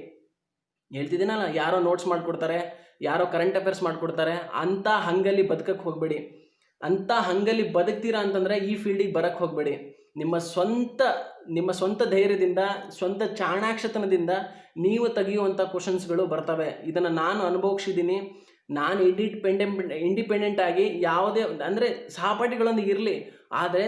ಹೇಳ್ತಿದ್ದೀನಲ್ಲ, ಯಾರೋ ನೋಟ್ಸ್ ಮಾಡಿಕೊಡ್ತಾರೆ, ಯಾರೋ ಕರೆಂಟ್ ಅಫೇರ್ಸ್ ಮಾಡಿಕೊಡ್ತಾರೆ, ಅಂಥ ಹಂಗಲ್ಲಿ ಬದುಕಕ್ಕೆ ಹೋಗಬೇಡಿ. ಅಂಥ ಹಂಗಲ್ಲಿ ಬದುಕ್ತೀರಾ ಅಂತಂದರೆ ಈ ಫೀಲ್ಡಿಗೆ ಬರೋಕ್ಕೆ ಹೋಗಬೇಡಿ. ನಿಮ್ಮ ಸ್ವಂತ ಧೈರ್ಯದಿಂದ, ಸ್ವಂತ ಚಾಣಾಕ್ಷತನದಿಂದ ನೀವು ತೆಗೆಯುವಂಥ ಕ್ವಶನ್ಸ್ಗಳು ಬರ್ತವೆ. ಇದನ್ನು ನಾನು ಅನುಭವಿಸಿದ್ದೀನಿ. ನಾನು ಇಂಡಿಪೆಂಡೆಂಟ್ ಆಗಿ ಯಾವುದೇ ಅಂದರೆ ಸಹಪಾಠಿಗಳೊಂದಿಗೆ ಇರಲಿ, ಆದರೆ